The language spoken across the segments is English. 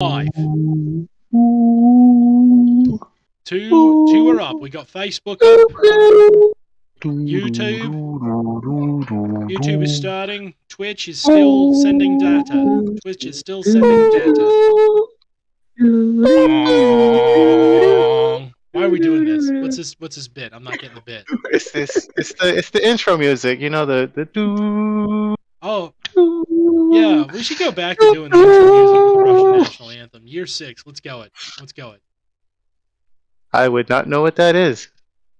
Five. Two are up. We got Facebook up. YouTube. YouTube is starting. Twitch is still sending data. Twitch is still sending data. Why are we doing this? What's this bit? I'm not getting the bit. It's the intro music, you know, the doo. Oh, yeah, we should go back to doing the intro music for the Russian national anthem. Year 6. Let's go it. I would not know what that is.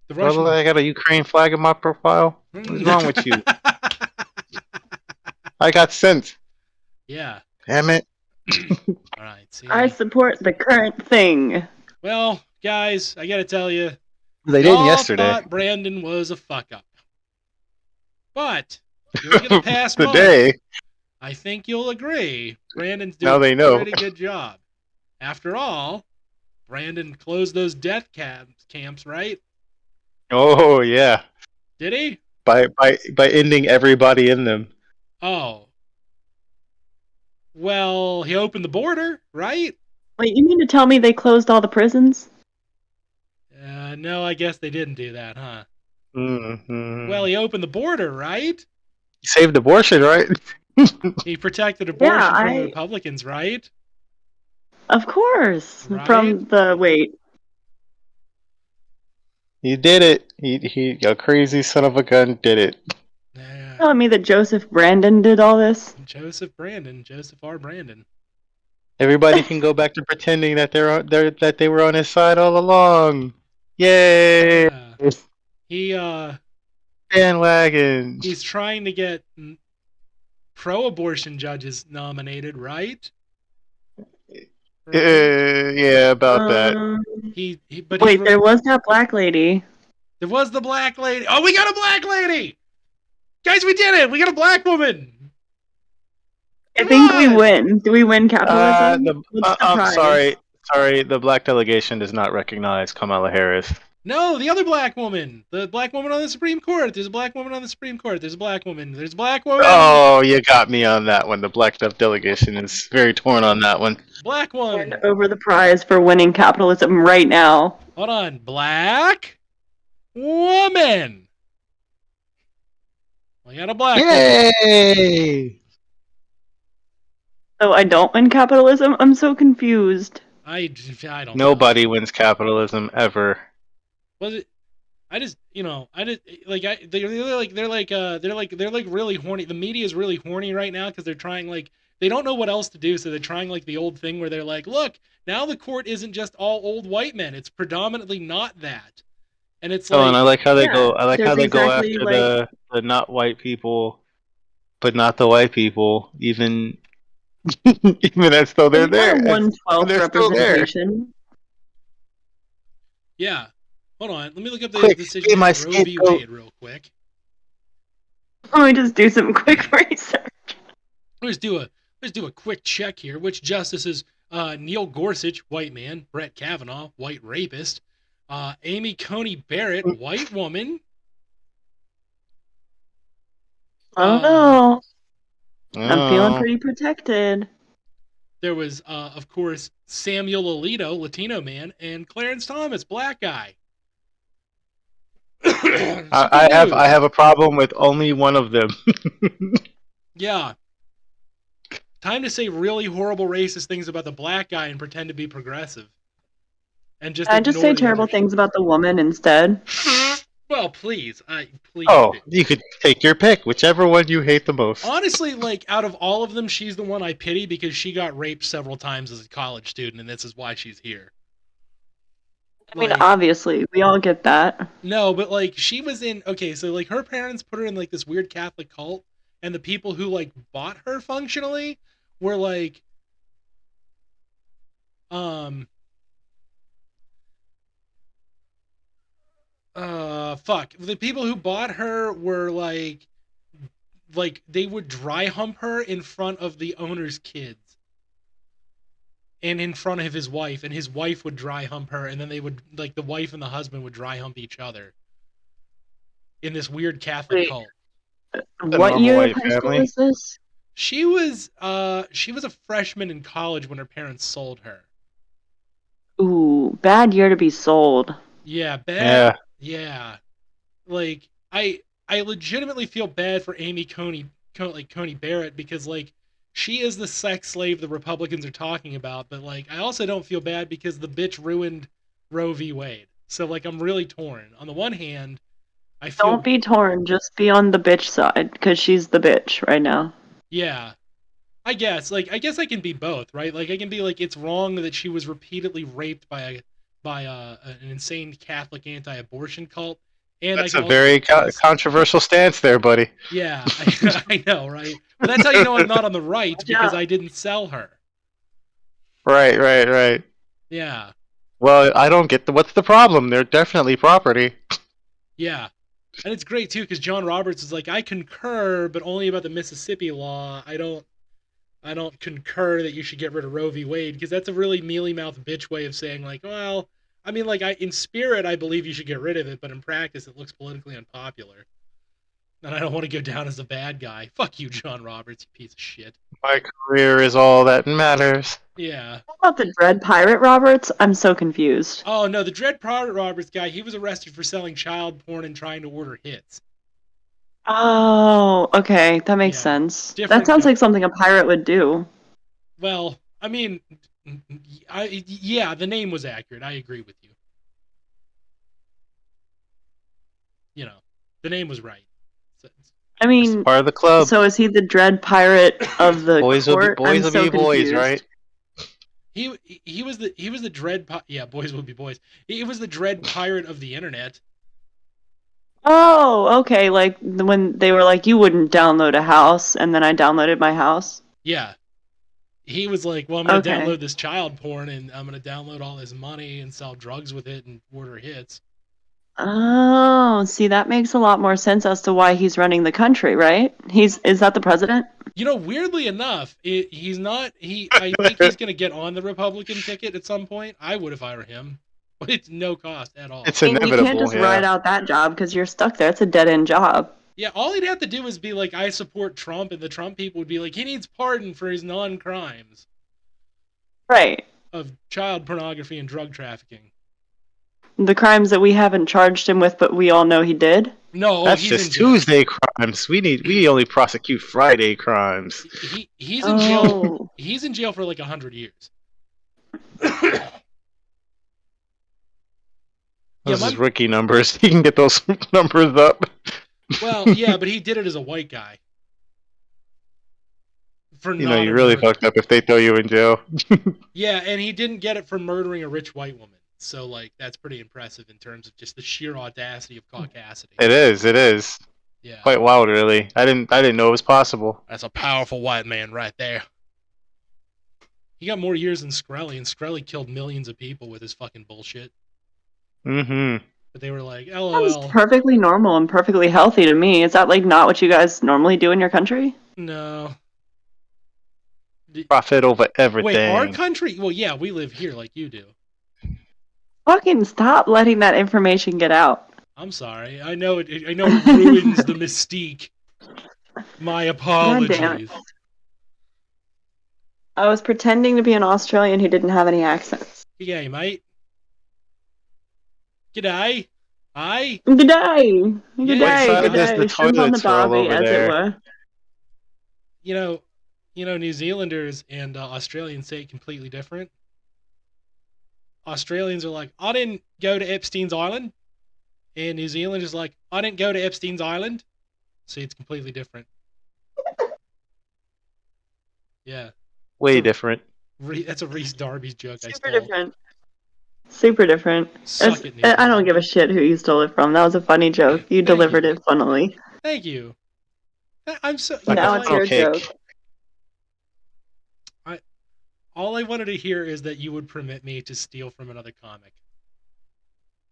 The Russian. I got a Ukraine flag in my profile. What's wrong with you? I got sent. Yeah. Damn it. All right. See. I support the current thing. Well, guys, I gotta tell you, They didn't yesterday. Thought Brandon was a fuck up, but you look at the past today. I think you'll agree Brandon's doing a pretty good job. After all, Brandon closed those death camps, right? Oh yeah. Did he? By ending everybody in them. Oh. Well, he opened the border, right? Wait, you mean to tell me they closed all the prisons? No, I guess they didn't do that, huh? Mm-hmm. Well, he opened the border, right? He saved abortion, right? He protected abortion from the Republicans, right? Of course. Right? From the He did it. He a crazy son of a gun did it. Yeah. Telling me that Joseph Brandon did all this? Joseph R. Brandon. Everybody can go back to pretending that that they were on his side all along. Yay! Yeah. He bandwagon. He's trying to get pro-abortion judges nominated, right? Yeah, about that. Wait, there was that black lady. There was the black lady. Oh, we got a black lady! Guys, we did it! We got a black woman! I think we win. Do we win capitalism? I'm sorry. The black delegation does not recognize Kamala Harris. No, the other black woman. The black woman on the Supreme Court. There's a black woman on the Supreme Court. There's a black woman. Oh, you got me on that one. The black delegation is very torn on that one. Black one. Over the prize for winning capitalism right now. Hold on. Black woman. We got a black woman. Yay! So I don't win capitalism? I'm so confused. I don't Nobody wins capitalism ever. Was it? They're like really horny. The media is really horny right now because they're trying they don't know what else to do, so they're trying the old thing where they're like, look, now the court isn't just all old white men. It's predominantly not that. And it's and I like how they go. I like how they go after the not white people, but not the white people. Even as though they're there. 1/12 representation. Yeah. Hold on. Let me look up the decision of Roe v. Wade real quick. Let me just do some quick research. Let's do a quick check here. Which justices? Neil Gorsuch, white man. Brett Kavanaugh, white rapist. Amy Coney Barrett, white woman. I don't know. I'm feeling pretty protected. There was, of course, Samuel Alito, Latino man, and Clarence Thomas, black guy. I have a problem with only one of them. Yeah. Time to say really horrible racist things about the black guy and pretend to be progressive. And just say terrible things about the woman instead. Well, please. Oh, you could take your pick, whichever one you hate the most. Honestly, out of all of them, she's the one I pity because she got raped several times as a college student, and this is why she's here. I mean, obviously, we all get that. No, but she was in. Okay, so her parents put her in this weird Catholic cult, and the people who bought her functionally were the people who bought her were they would dry hump her in front of the owner's kids and in front of his wife, and his wife would dry hump her, and then they would the wife and the husband would dry hump each other in this weird Catholic cult. What year of high school is this? She was a freshman in college when her parents sold her. Ooh, bad year to be sold. Yeah, bad. Yeah. Yeah. Like I legitimately feel bad for Amy Coney Barrett because like she is the sex slave the Republicans are talking about, but like I also don't feel bad because the bitch ruined Roe v. Wade. So like I'm really torn. On the one hand, I Don't feel be torn. Just be on the bitch side, because she's the bitch right now. yeah, I guess I can be both, right? Like I can be like it's wrong that she was repeatedly raped by an insane Catholic anti-abortion cult, and I That's can a also be very pissed. controversial stance there, buddy. Yeah, I know, right? But that's how you know I'm not on the right Watch because out. I didn't sell her. Right. Yeah, Well, I don't get what's the problem? They're definitely property. yeah. And it's great too because John Roberts is like, I concur, but only about the Mississippi law. I don't concur that you should get rid of Roe v. Wade because that's a really mealy mouthed bitch way of saying like, well, I mean, like, in spirit I believe you should get rid of it, but in practice it looks politically unpopular, and I don't want to go down as a bad guy. Fuck you, John Roberts, you piece of shit. My career is all that matters. Yeah. What about the Dread Pirate Roberts? I'm so confused. Oh no, the Dread Pirate Roberts guy, he was arrested for selling child porn and trying to order hits. Oh, okay. That makes Yeah. sense. That Different sounds guy. like something a pirate would do. Well, I mean, yeah, the name was accurate. I agree with you. You know, the name was right. So, I It's mean, part of the club. so is he the Dread Pirate of the court? Boys I'm will so be boys, confused. right? he was the yeah, boys will be boys. He was the Dread Pirate of the internet. Oh, okay. Like when they were like, you wouldn't download a house, and then I downloaded my house. Yeah. He was like, well, I'm going to Okay. download this child porn and I'm going to download all this money and sell drugs with it and order hits. Oh, see, that makes a lot more sense as to why he's running the country, right? Is that the president? You know, weirdly enough, he's not. I think he's going to get on the Republican ticket at some point. I would if I were him, but it's no cost at all. It's I mean, you can't inevitable, just ride yeah. out that job because you're stuck there. It's a dead end job. Yeah, all he'd have to do is be like, I support Trump, and the Trump people would be like, he needs pardon for his non-crimes Right. of child pornography and drug trafficking. The crimes that we haven't charged him with, but we all know he did. No, That's he's in just jail. Tuesday crimes. We only prosecute Friday crimes. He's in jail. Oh. He's in jail for like 100 years. Those is rookie numbers. He can get those numbers up. Well, yeah, but he did it as a white guy. For you know, you really fucked up if they throw you in jail. Yeah, and he didn't get it for murdering a rich white woman. So, like, that's pretty impressive in terms of just the sheer audacity of caucasity. It is. Yeah. Quite wild, really. I didn't know it was possible. That's a powerful white man right there. He got more years than Skrelly, and Skrelly killed millions of people with his fucking bullshit. Mm-hmm. But they were like, LOL. Sounds perfectly normal and perfectly healthy to me. Is that, like, not what you guys normally do in your country? No. Profit over everything. Wait, our country? Well, yeah, we live here like you do. Fucking stop letting that information get out. I'm sorry. I know it ruins the mystique. My apologies. I was pretending to be an Australian who didn't have any accents. G'day, mate. G'day. Aye. G'day. The Shrimp on the toilets are all barbie, over as there. it were. You know, New Zealanders and Australians say it completely different. Australians are like, I didn't go to Epstein's Island. And New Zealanders are like, I didn't go to Epstein's Island. See, it's completely different. Yeah. Way different. That's a Reese Darby's joke I stole. Super different. Suck it, New I don't Zealand. give a shit who you stole it from. That was a funny joke. You delivered it funnily. Thank you. I'm so. Now it's your joke. All I wanted to hear is that you would permit me to steal from another comic.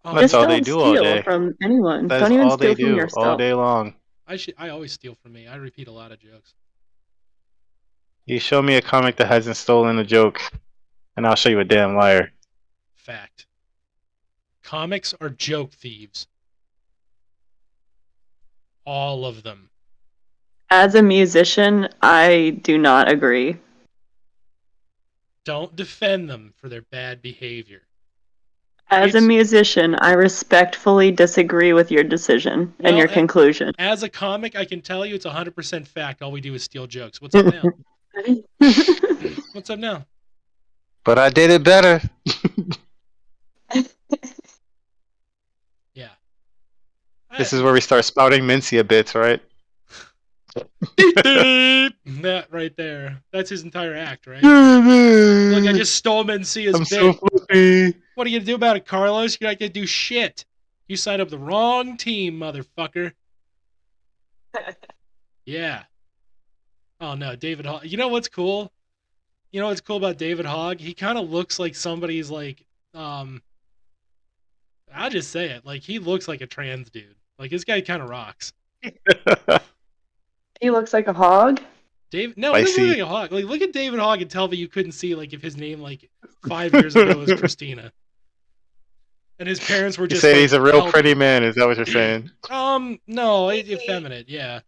That's all they do all day. From anyone. That don't is even all steal they from do yourself. all day long. I always steal from me. I repeat a lot of jokes. You show me a comic that hasn't stolen a joke, and I'll show you a damn liar. Fact. Comics are joke thieves. All of them. As a musician, I do not agree. Don't defend them for their bad behavior. As a musician, I respectfully disagree with your decision and your conclusion. As a comic, I can tell you it's 100% fact. All we do is steal jokes. What's up now? What's up now? But I did it better. Yeah. This is where we start spouting Mencia bits, right? That right there. That's his entire act, right? Look, I just stole Mencia's bit. So flippy. What are you gonna do about it, Carlos? You're not gonna do shit. You signed up the wrong team, motherfucker. Yeah. Oh no, David Hogg. You know what's cool? You know what's cool about David Hogg? He kind of looks like somebody's like, I'll just say it. Like, he looks like a trans dude. Like, this guy kind of rocks. He looks like a hog? No, he doesn't look like a hog. Like, look at David Hogg and tell me you couldn't see, like, if his name, like, 5 years ago was Christina. And his parents were just You say he's a real pretty man, is that what you're saying? No, effeminate, yeah.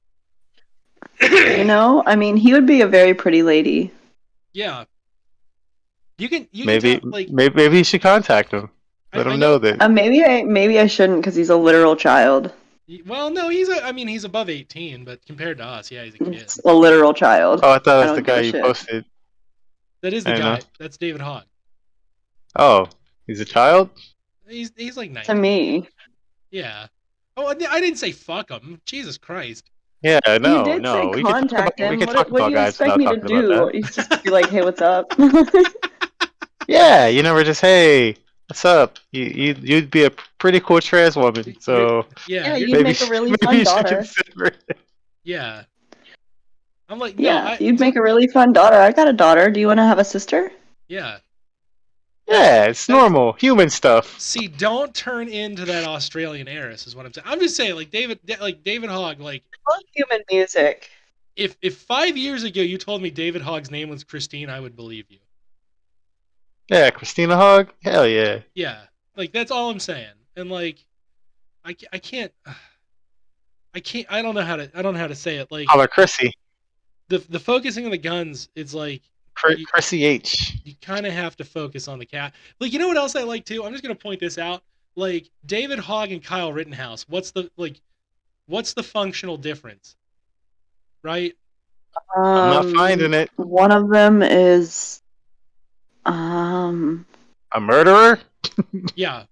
You know, I mean, he would be a very pretty lady. Yeah. You can maybe tell, like, maybe you should contact him. Let him know that. Maybe I shouldn't because he's a literal child. Well, no, he's above 18, but compared to us, yeah, he's a kid. It's a literal child. Oh, I thought that was the guy you posted. That is the guy. That's David Hogg. Oh, he's a child? He's like 19. To me. Yeah. Oh, I didn't say fuck him. Jesus Christ. Yeah, no, you did no. Say contact him. What do you expect me to do? You just be like, hey, what's up? Yeah, you never just, hey, what's up? You'd be a pretty cool trans woman. So yeah, you'd make a really fun daughter. Yeah. I'm like, you'd make a really fun daughter. I got a daughter. Do you want to have a sister? Yeah. Yeah, it's normal human stuff. See, don't turn into that Australian heiress, is what I'm saying. I'm just saying, like David Hogg, like I love human music. If 5 years ago you told me David Hogg's name was Christine, I would believe you. Yeah, Christina Hogg? Hell yeah. Yeah. Like, that's all I'm saying. And like I don't know how to say it. Like, call her Chrissy. The focusing on the guns is like Chrissy H. You kind of have to focus on the cat. Like, you know what else I like too? I'm just gonna point this out. Like, David Hogg and Kyle Rittenhouse. What's the functional difference? Right? I'm not finding it. One of them is a murderer? Yeah.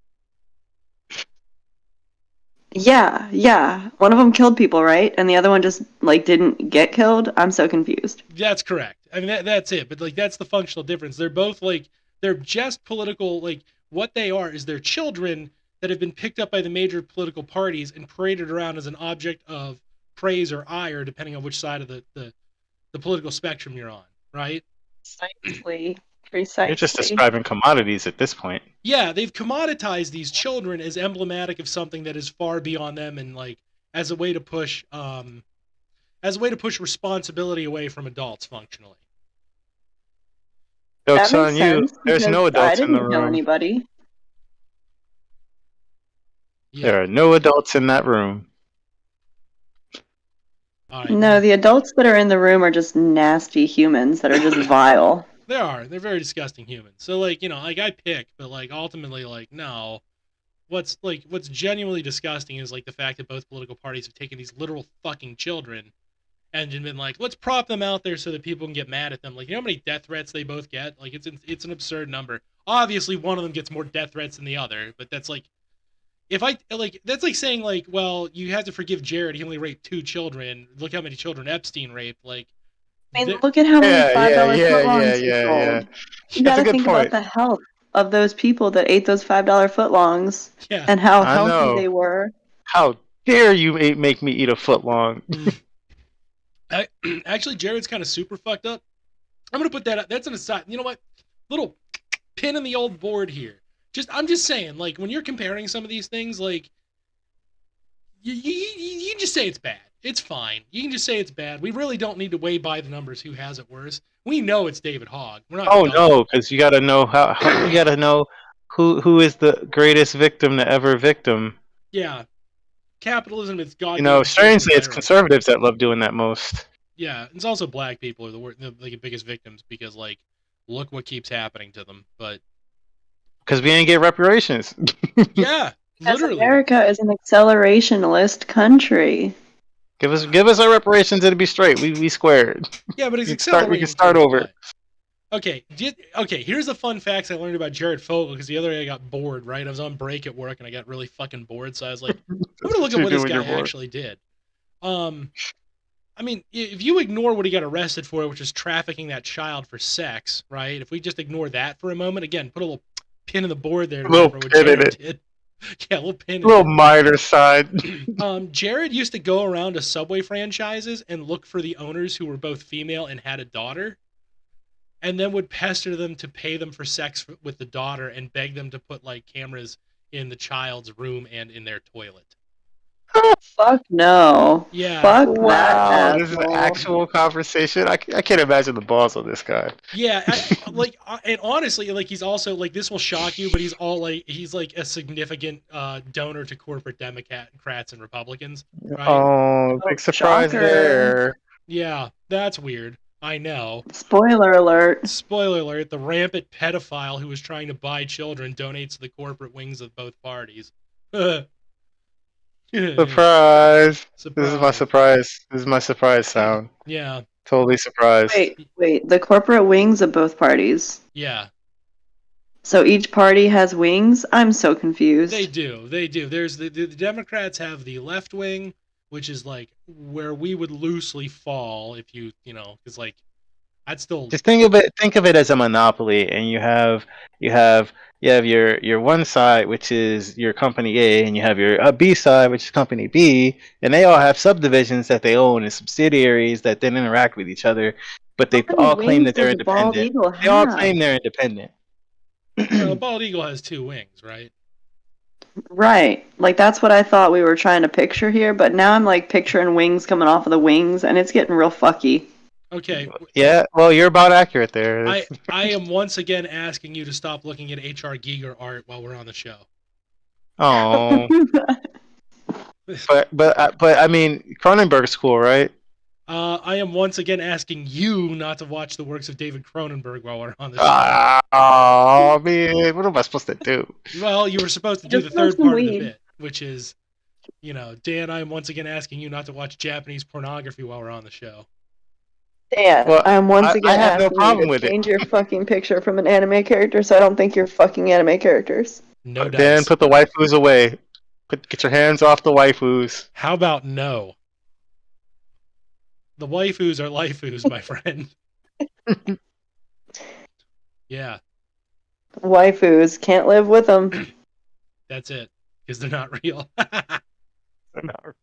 Yeah. One of them killed people, right? And the other one just like didn't get killed. I'm so confused. That's correct. I mean, that's it. But like, that's the functional difference. They're both like, they're just political. Like, what they are is they're children that have been picked up by the major political parties and paraded around as an object of praise or ire, depending on which side of the political spectrum you're on, right? Precisely. You're just describing commodities at this point. Yeah, they've commoditized these children as emblematic of something that is far beyond them, and like as a way to push responsibility away from adults functionally. Joke's on you. There's no adults in the room. I didn't kill anybody. Yeah. There are no adults in that room. Right, no, the adults that are in the room are just nasty humans that are just vile. They're very disgusting humans. So like, you know, like I pick, but like ultimately, like, no. What's genuinely disgusting is like the fact that both political parties have taken these literal fucking children and been like, let's prop them out there so that people can get mad at them. Like, you know how many death threats they both get? Like, it's an absurd number. Obviously, one of them gets more death threats than the other, but that's like, that's like saying like, well, you have to forgive Jared. He only raped 2 children. Look how many children Epstein raped. Like, I mean, look at how many $5 footlongs he sold. You gotta think about the health of those people that ate those $5 footlongs and how healthy they were. How dare you make me eat a footlong? Actually, Jared's kind of super fucked up. I'm gonna put that up. That's an aside. You know what? Little pin in the old board here. I'm just saying, like, when you're comparing some of these things, like, you just say it's bad. It's fine. You can just say it's bad. We really don't need to weigh by the numbers who has it worse. We know it's David Hogg. We're not. Oh no, because you got to know how you got to know who is the greatest victim to ever victim. Yeah. capitalism, it's goddamn. Strangely, it's conservatives that love doing that most. Yeah, it's also black people are the biggest victims because look what keeps happening to them. But because we ain't get reparations. Yeah, because literally. America is an accelerationist country. Give us our reparations, it'll be straight. We squared. Yeah, but it's accelerating. We can start over. Okay, here's the fun facts I learned about Jared Fogle, because the other day I got bored, right? I was on break at work and I got really fucking bored, so I was like, I'm gonna look at what this guy actually did. I mean, if you ignore what he got arrested for, which is trafficking that child for sex, right? If we just ignore that for a moment, again, put a little pin in the board there. A little pin in it. Did. Yeah, a little pin. A little minor side. Jared used to go around to Subway franchises and look for the owners who were both female and had a daughter, and then would pester them to pay them for sex with the daughter and beg them to put cameras in the child's room and in their toilet. Fuck no. Yeah. Fuck wow. This is an actual conversation. I can't imagine the balls on this guy. Yeah, and honestly, he's also this will shock you, but he's a significant donor to corporate Democrats and Republicans. Right? Oh, big surprise there. Yeah, that's weird. I know. Spoiler alert. Spoiler alert. The rampant pedophile who was trying to buy children donates to the corporate wings of both parties. Surprise. This is my surprise. This is my surprise sound. Yeah. Totally surprised. Wait. The corporate wings of both parties. Yeah. So each party has wings? I'm so confused. They do. There's the Democrats have the left wing, which is where we would loosely fall if because I'd still just think of it as a monopoly, and you have your one side, which is your company A, and you have your B side, which is company B, and they all have subdivisions that they own and subsidiaries that then interact with each other, but they all claim that they're independent. They all claim they're independent. Bald Eagle has two wings, right? Right. That's what I thought we were trying to picture here, but now I'm picturing wings coming off of the wings, and it's getting real fucky. Okay. Yeah, well, you're about accurate there. I am once again asking you to stop looking at H.R. Giger art while we're on the show. Oh. but I mean, Cronenberg's cool, right? I am once again asking you not to watch the works of David Cronenberg while we're on the show. Oh, man, what am I supposed to do? Well, you were supposed to do the third part of the bit, which is, Dan, I am once again asking you not to watch Japanese pornography while we're on the show. Dan, well, I'm once again asking you to change your fucking picture from an anime character, so I don't think you're fucking anime characters. No doubt. Dan, put the waifus away. Get your hands off the waifus. How about no? The waifus are laifus, my friend. Yeah. Waifus, can't live with them. That's it, because they're not real. They're not real.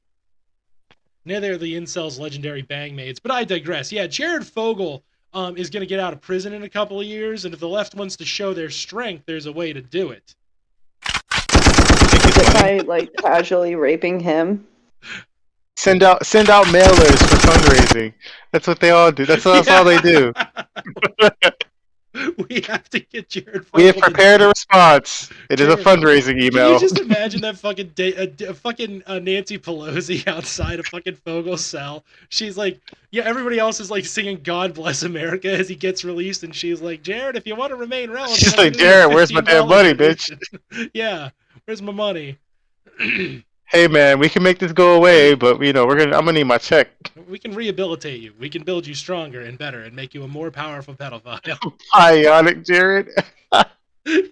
Neither are the incels' legendary bangmaids, but I digress. Yeah, Jared Fogle is going to get out of prison in a couple of years, and if the left wants to show their strength, there's a way to do it. By casually raping him. Send out mailers for fundraising. That's what they all do. That's all they do. We have to get Jared Fogle. We have prepared a response. It is a fundraising email. Can you just imagine that fucking Nancy Pelosi outside of fucking Fogle's cell? She's everybody else is singing "God Bless America" as he gets released, and she's like, "Jared, if you want to remain relevant." She's like, "Jared, where's my damn money, bitch?" Yeah, where's my money? Hey man, we can make this go away, but I'm gonna need my check. We can rehabilitate you. We can build you stronger and better and make you a more powerful pedophile. Ionic Jared.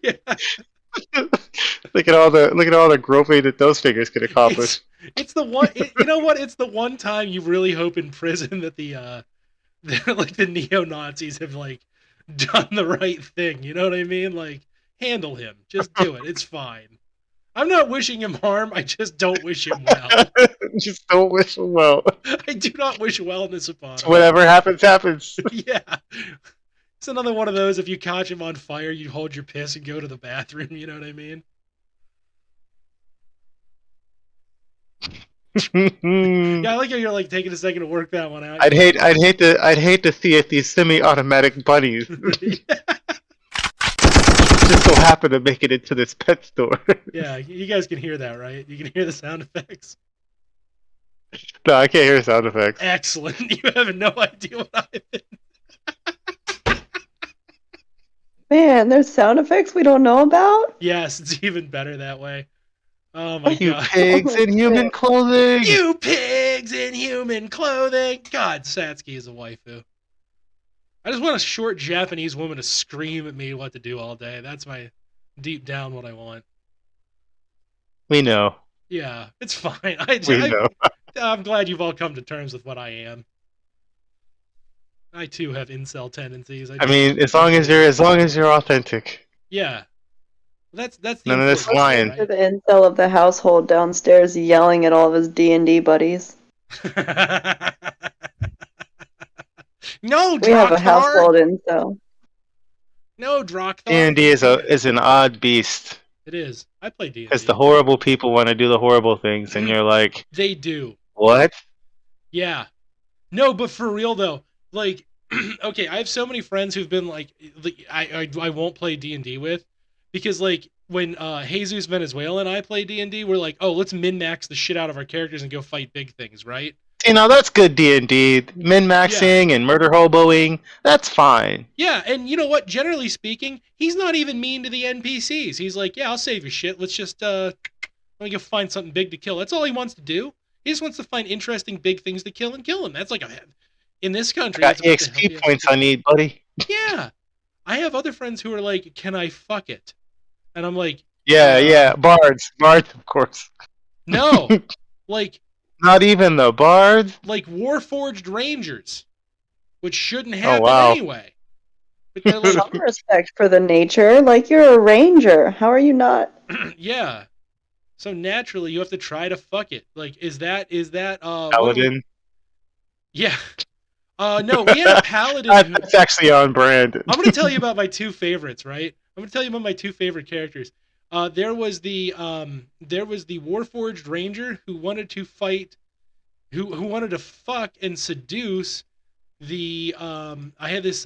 Yeah. Look at all the groping that those figures could accomplish. It's the one. You know what? It's the one time you really hope in prison that the neo-Nazis have done the right thing. You know what I mean? Handle him. Just do it. It's fine. I'm not wishing him harm. I just don't wish him well. Just don't wish him well. I do not wish wellness upon him. Whatever happens, happens. Yeah. It's another one of those, if you catch him on fire, you hold your piss and go to the bathroom. You know what I mean? Yeah, I like how you're taking a second to work that one out. I'd hate to see if these semi-automatic bunnies just so happen to make it into this pet store. Yeah, you guys can hear that, right? You can hear the sound effects. No, I can't hear sound effects. Excellent. You have no idea what I've been. Man, there's sound effects we don't know about? Yes, it's even better that way. Oh my you god. Pigs in human clothing! You pigs in human clothing! God, Satsuki is a waifu. I just want a short Japanese woman to scream at me what to do all day. That's my deep down what I want. We know. Yeah, it's fine. We know. I'm glad you've all come to terms with what I am. I too have incel tendencies. I mean, as long as you're authentic. Yeah. That's the none of this lying. Right? The incel of the household downstairs yelling at all of his D&D buddies. No, Drakthar! We have a household incel. No, Drakthar. D&D is an odd beast. It is. I play D&D. Because the horrible people want to do the horrible things, and you're like... They do. What? Yeah. No, but for real, though, like, okay, I have so many friends who've been like I won't play D&D with, because, like, when Jesus Venezuela and I play D&D, we're like, oh, let's min-max the shit out of our characters and go fight big things, right? You know, that's good D&D. Min-maxing and murder hoboing, that's fine. Yeah, and you know what? Generally speaking, he's not even mean to the NPCs. He's like, yeah, I'll save your shit. Let's just, let me go find something big to kill. That's all he wants to do. He just wants to find interesting big things to kill and kill them. That's like, in this country... I got EXP points I need, buddy. Yeah. I have other friends who are like, can I fuck it? And I'm like... Yeah, bards, of course. No, like... Not even the bards? Like Warforged Rangers, which shouldn't happen anyway. But they're like, some respect for the nature. Like, you're a ranger. How are you not? Yeah. So naturally, you have to try to fuck it. Like, is that Paladin? Yeah. No, we had a paladin. That's actually on brand. I'm going to tell you about my two favorites, right? I'm going to tell you about my two favorite characters. There was the Warforged Ranger who wanted to fight, who wanted to fuck and seduce the I had this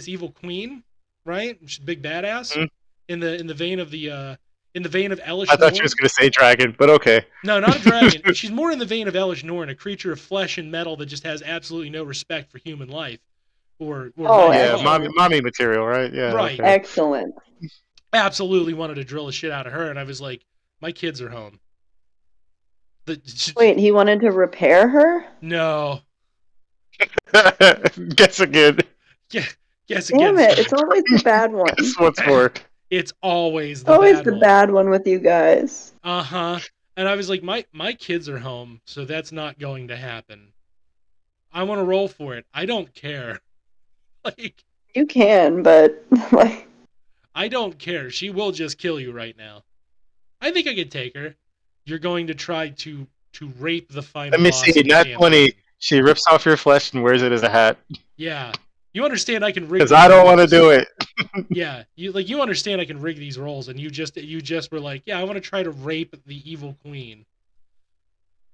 evil queen, right? She's a big badass in the vein of Elish. I thought you was gonna say dragon, but okay. No, not a dragon. She's more in the vein of Elish Norn, a creature of flesh and metal that just has absolutely no respect for human life. Mommy material, right? Yeah, right. Okay. Excellent. Absolutely wanted to drill the shit out of her, and I was like, my kids are home. Wait, he wanted to repair her? No. Guess again. Yeah, guess again. Damn it, it's always the bad one. Guess what's more. It's always the bad one with you guys. Uh-huh. And I was like, my kids are home, so that's not going to happen. I want to roll for it. I don't care. Like, you can, but like, I don't care. She will just kill you right now. I think I could take her. You're going to try to rape the final boss. Let me see. Not 20. She rips off your flesh and wears it as a hat. Yeah. You understand I can rig. Because I don't want to do it. Yeah. You understand I can rig these rolls, and you just were like, yeah, I want to try to rape the evil queen.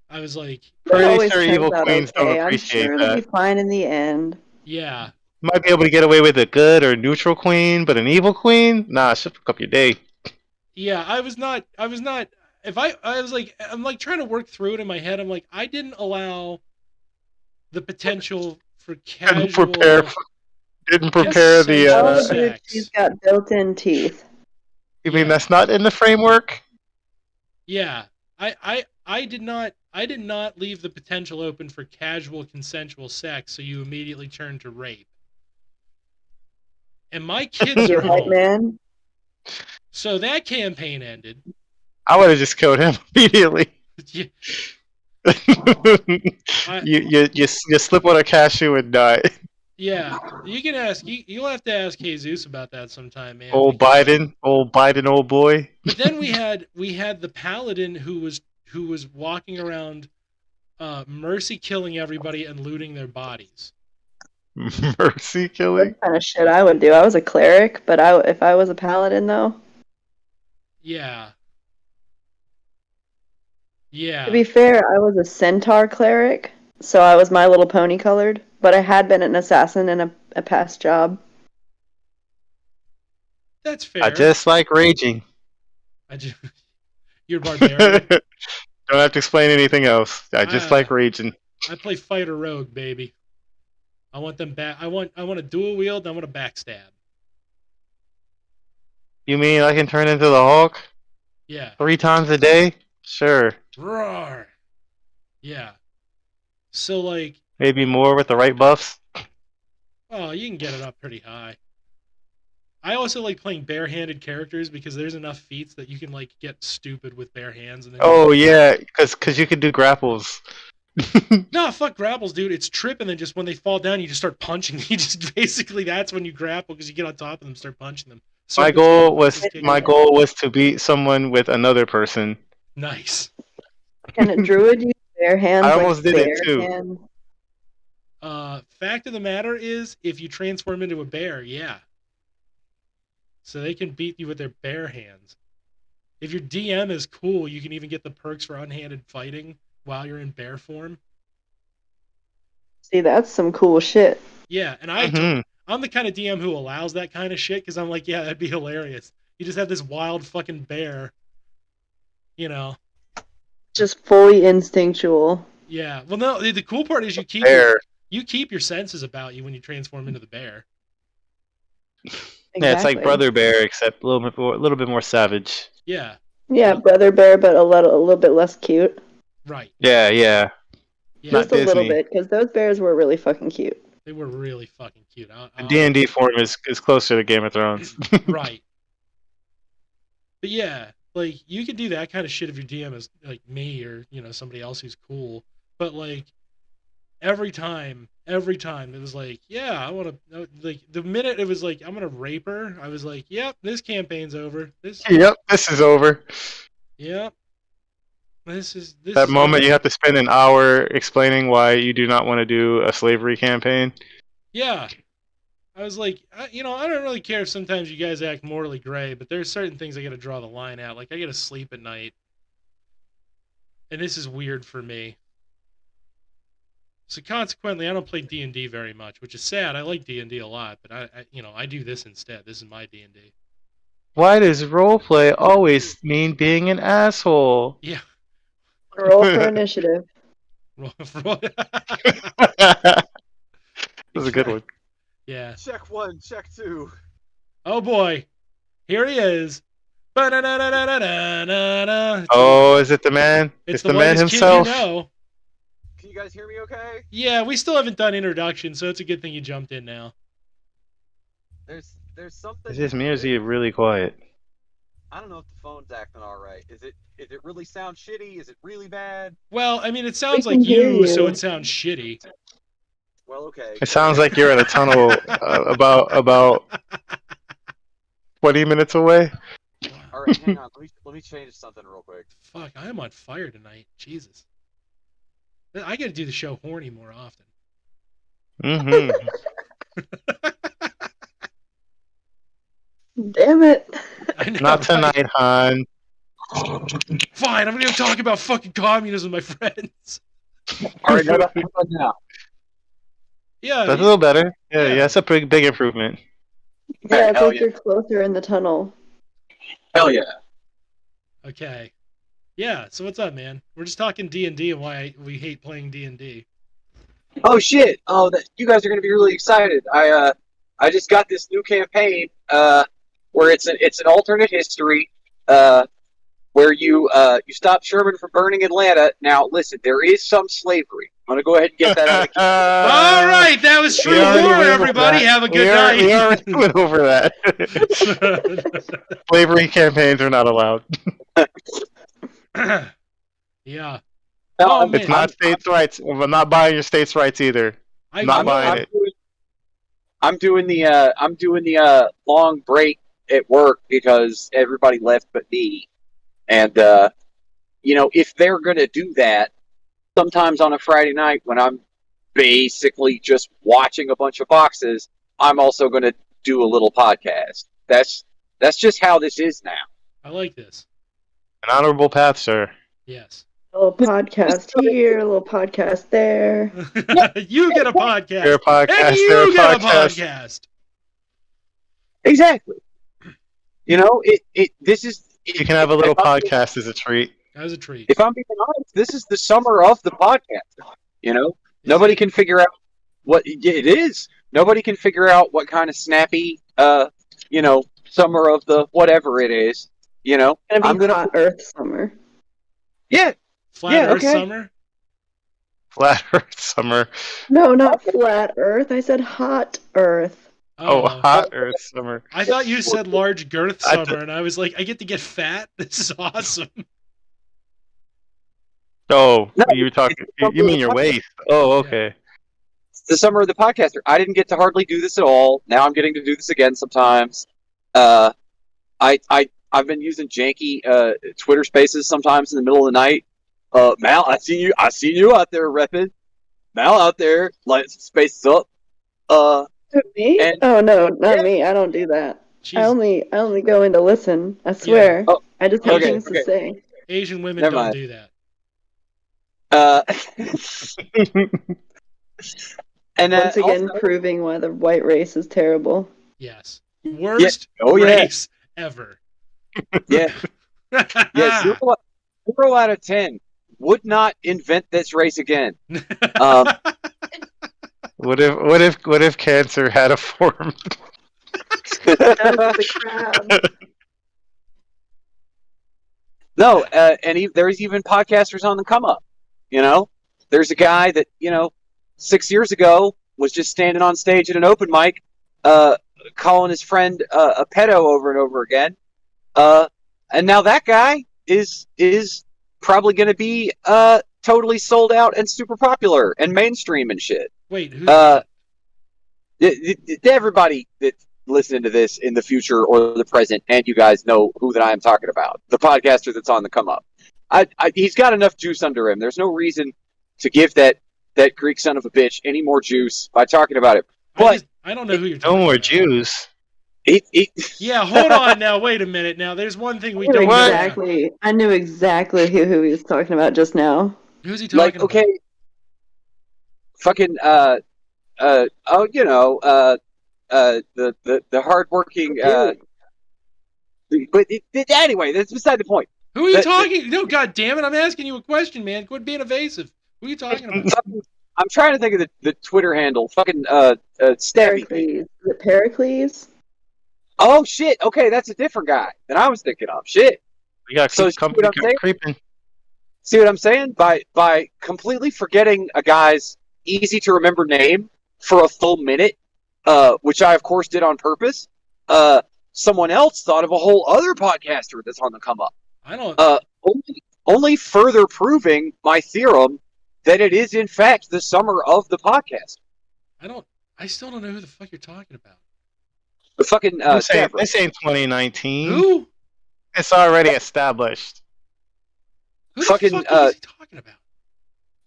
I was like, pretty sure evil queens don't appreciate that. I'm sure it'll be fine in the end. Yeah. Might be able to get away with a good or neutral queen, but an evil queen? Nah, she'll fuck up your day. Yeah, I was not. If I was like, I'm like trying to work through it in my head. I'm like, I didn't allow the potential for casual. Didn't prepare the. She's got built-in teeth. You mean that's not in the framework? Yeah, I did not leave the potential open for casual consensual sex, so you immediately turn to rape. And my kids are home. Man. So that campaign ended. I would have just killed him immediately. Yeah. you slip on a cashew and die. Yeah, you can ask. You'll have to ask Jesus about that sometime, man. Old Biden, old boy. But then we had the paladin who was walking around, mercy killing everybody and looting their bodies. Mercy killing? What kind of shit I would do? I was a cleric, but if I was a paladin, though. Yeah. Yeah. To be fair, I was a centaur cleric, so I was My Little Pony colored, but I had been an assassin in a past job. That's fair. I just like raging. You're barbarian. Don't have to explain anything else. I just like raging. I play fighter rogue, baby. I want them back. I want a dual wield. I want a backstab. You mean I can turn into the Hulk? Yeah. 3 times a day? Sure. Roar. Yeah. So like. Maybe more with the right buffs. Oh, you can get it up pretty high. I also like playing barehanded characters because there's enough feats that you can like get stupid with bare hands. And then yeah, because you can do grapples. No, fuck grapples, dude. It's trip, and then just when they fall down, you just start punching. You just basically that's when you grapple because you get on top of them, and start punching them. My goal was to beat someone with another person. Nice. Can a druid use bare hands? I almost did it too. Hands? Fact of the matter is, if you transform into a bear, yeah. So they can beat you with their bare hands. If your DM is cool, you can even get the perks for unhanded fighting while you're in bear form. See, that's some cool shit. Yeah, and I'm the kind of DM who allows that kind of shit because I'm like, yeah, that'd be hilarious. You just have this wild fucking bear, you know. Just fully instinctual. Yeah. Well, no, the cool part is you keep your senses about you when you transform into the bear. Exactly. Yeah, it's like Brother Bear, except a little bit more savage. Yeah. Yeah, Brother Bear, but a little bit less cute. Right. Yeah. Just a little bit, because those bears were really fucking cute. They were really fucking cute. The D&D form is closer to Game of Thrones. Right. But yeah, like you could do that kind of shit if your DM is like me or somebody else who's cool. But like every time it was like, yeah, I want to like the minute it was like I'm gonna rape her, I was like, yep, this campaign's over. This is over. Yep. This that moment you have to spend an hour explaining why you do not want to do a slavery campaign. Yeah. I was like, I don't really care if sometimes you guys act morally gray, but there's certain things I got to draw the line at. Like, I got to sleep at night. And this is weird for me. So consequently, I don't play D&D very much, which is sad. I like D&D a lot, but I do this instead. This is my D&D. Why does roleplay always mean being an asshole? Yeah. Roll for initiative. That was a good one. Yeah. Check 1, check 2. Oh boy. Here he is. Oh, is it the man? It's the man himself. Can you guys hear me okay? Yeah, we still haven't done introduction, so it's a good thing you jumped in now. There's something. Is this me or is he really quiet? I don't know if the phone's acting all right. Is it really sound shitty? Is it really bad? Well, I mean, it sounds like you, so it sounds shitty. Well, okay. It sounds like you're in a tunnel about 20 minutes away. All right, hang on. Let me change something real quick. Fuck, I am on fire tonight. Jesus. I got to do the show horny more often. Mm-hmm. Damn it. I know, Not tonight, hon. Fine, I'm going to talk about fucking communism with my friends. All right, now. Yeah. That's a little better. Yeah, that's a big improvement. Yeah, it's like you're closer in the tunnel. Hell yeah. Okay. Yeah, so what's up, man? We're just talking D&D and why we hate playing D&D. Oh, shit. Oh, you guys are going to be really excited. I just got this new campaign where it's an alternate history where you stop Sherman from burning Atlanta. Now, listen, there is some slavery. I'm going to go ahead and get that out of here. All right, that was True War, everybody. Have a good night. We already went over that. Slavery campaigns are not allowed. Yeah. No, it's not states' rights. I'm not buying your states' rights either. I'm not buying it. I'm doing the long break at work because everybody left but me. And if they're gonna do that, sometimes on a Friday night when I'm basically just watching a bunch of boxes, I'm also gonna do a little podcast. That's just how this is now. I like this. An honorable path, sir. Yes. A little podcast here, a little podcast there. You get a podcast. You're a podcast. And you get a podcast. Exactly. This is. You can have a little podcast as a treat. That was a treat. If I'm being honest, this is the summer of the podcast. Nobody can figure out what it is. Nobody can figure out what kind of snappy, summer of the whatever it is. I'm gonna hot Earth summer. Yeah. Flat Earth summer. Flat Earth summer. No, not flat Earth. I said hot Earth. Oh, hot Earth summer. I thought you said large girth summer, and I was like, I get to get fat? This is awesome. Oh, no, you were talking. You mean your waist? Oh, okay. The summer of the podcaster. I didn't get to hardly do this at all. Now I'm getting to do this again sometimes. I've been using janky Twitter Spaces sometimes in the middle of the night. Mal, I seen you out there repping. Mal out there lighting some spaces up. Me? Oh no, not me. I don't do that. I only go in to listen. I swear. Yeah. I just have things to say. Asian women don't do that. And once again, also, proving why the white race is terrible. Yes, worst race ever. Yeah, 0 out of 10 would not invent this race again. What if cancer had a form? No, and there's even podcasters on the come up. There's a guy that 6 years ago was just standing on stage at an open mic, calling his friend a pedo over and over again, and now that guy is probably going to be totally sold out and super popular and mainstream and shit. Wait, who's everybody that's listening to this in the future or the present, and you guys know who that I am talking about. The podcaster that's on the come up. He's got enough juice under him. There's no reason to give that Greek son of a bitch any more juice by talking about it. But I don't know who you're talking about. No more juice. Yeah, hold on now. Wait a minute now. There's one thing we don't know. I knew exactly who he was talking about just now. Who's he talking about? Okay. Fucking the hardworking but anyway, that's beside the point. Who are you talking? No, god damn it! I'm asking you a question, man. Quit being evasive. Who are you talking about? I'm trying to think of the Twitter handle. Fucking Stabby. Pericles. Is it Pericles? Oh shit! Okay, that's a different guy than I was thinking of. Shit. We got company creeping. See what I'm saying? By completely forgetting a guy's easy to remember name for a full minute, which I of course did on purpose. Someone else thought of a whole other podcaster that's on the come up. I don't. Only further proving my theorem that it is in fact the summer of the podcast. I still don't know who the fuck you're talking about. The fucking this ain't 2019. Who? It's already established. Who the fuck is he talking about?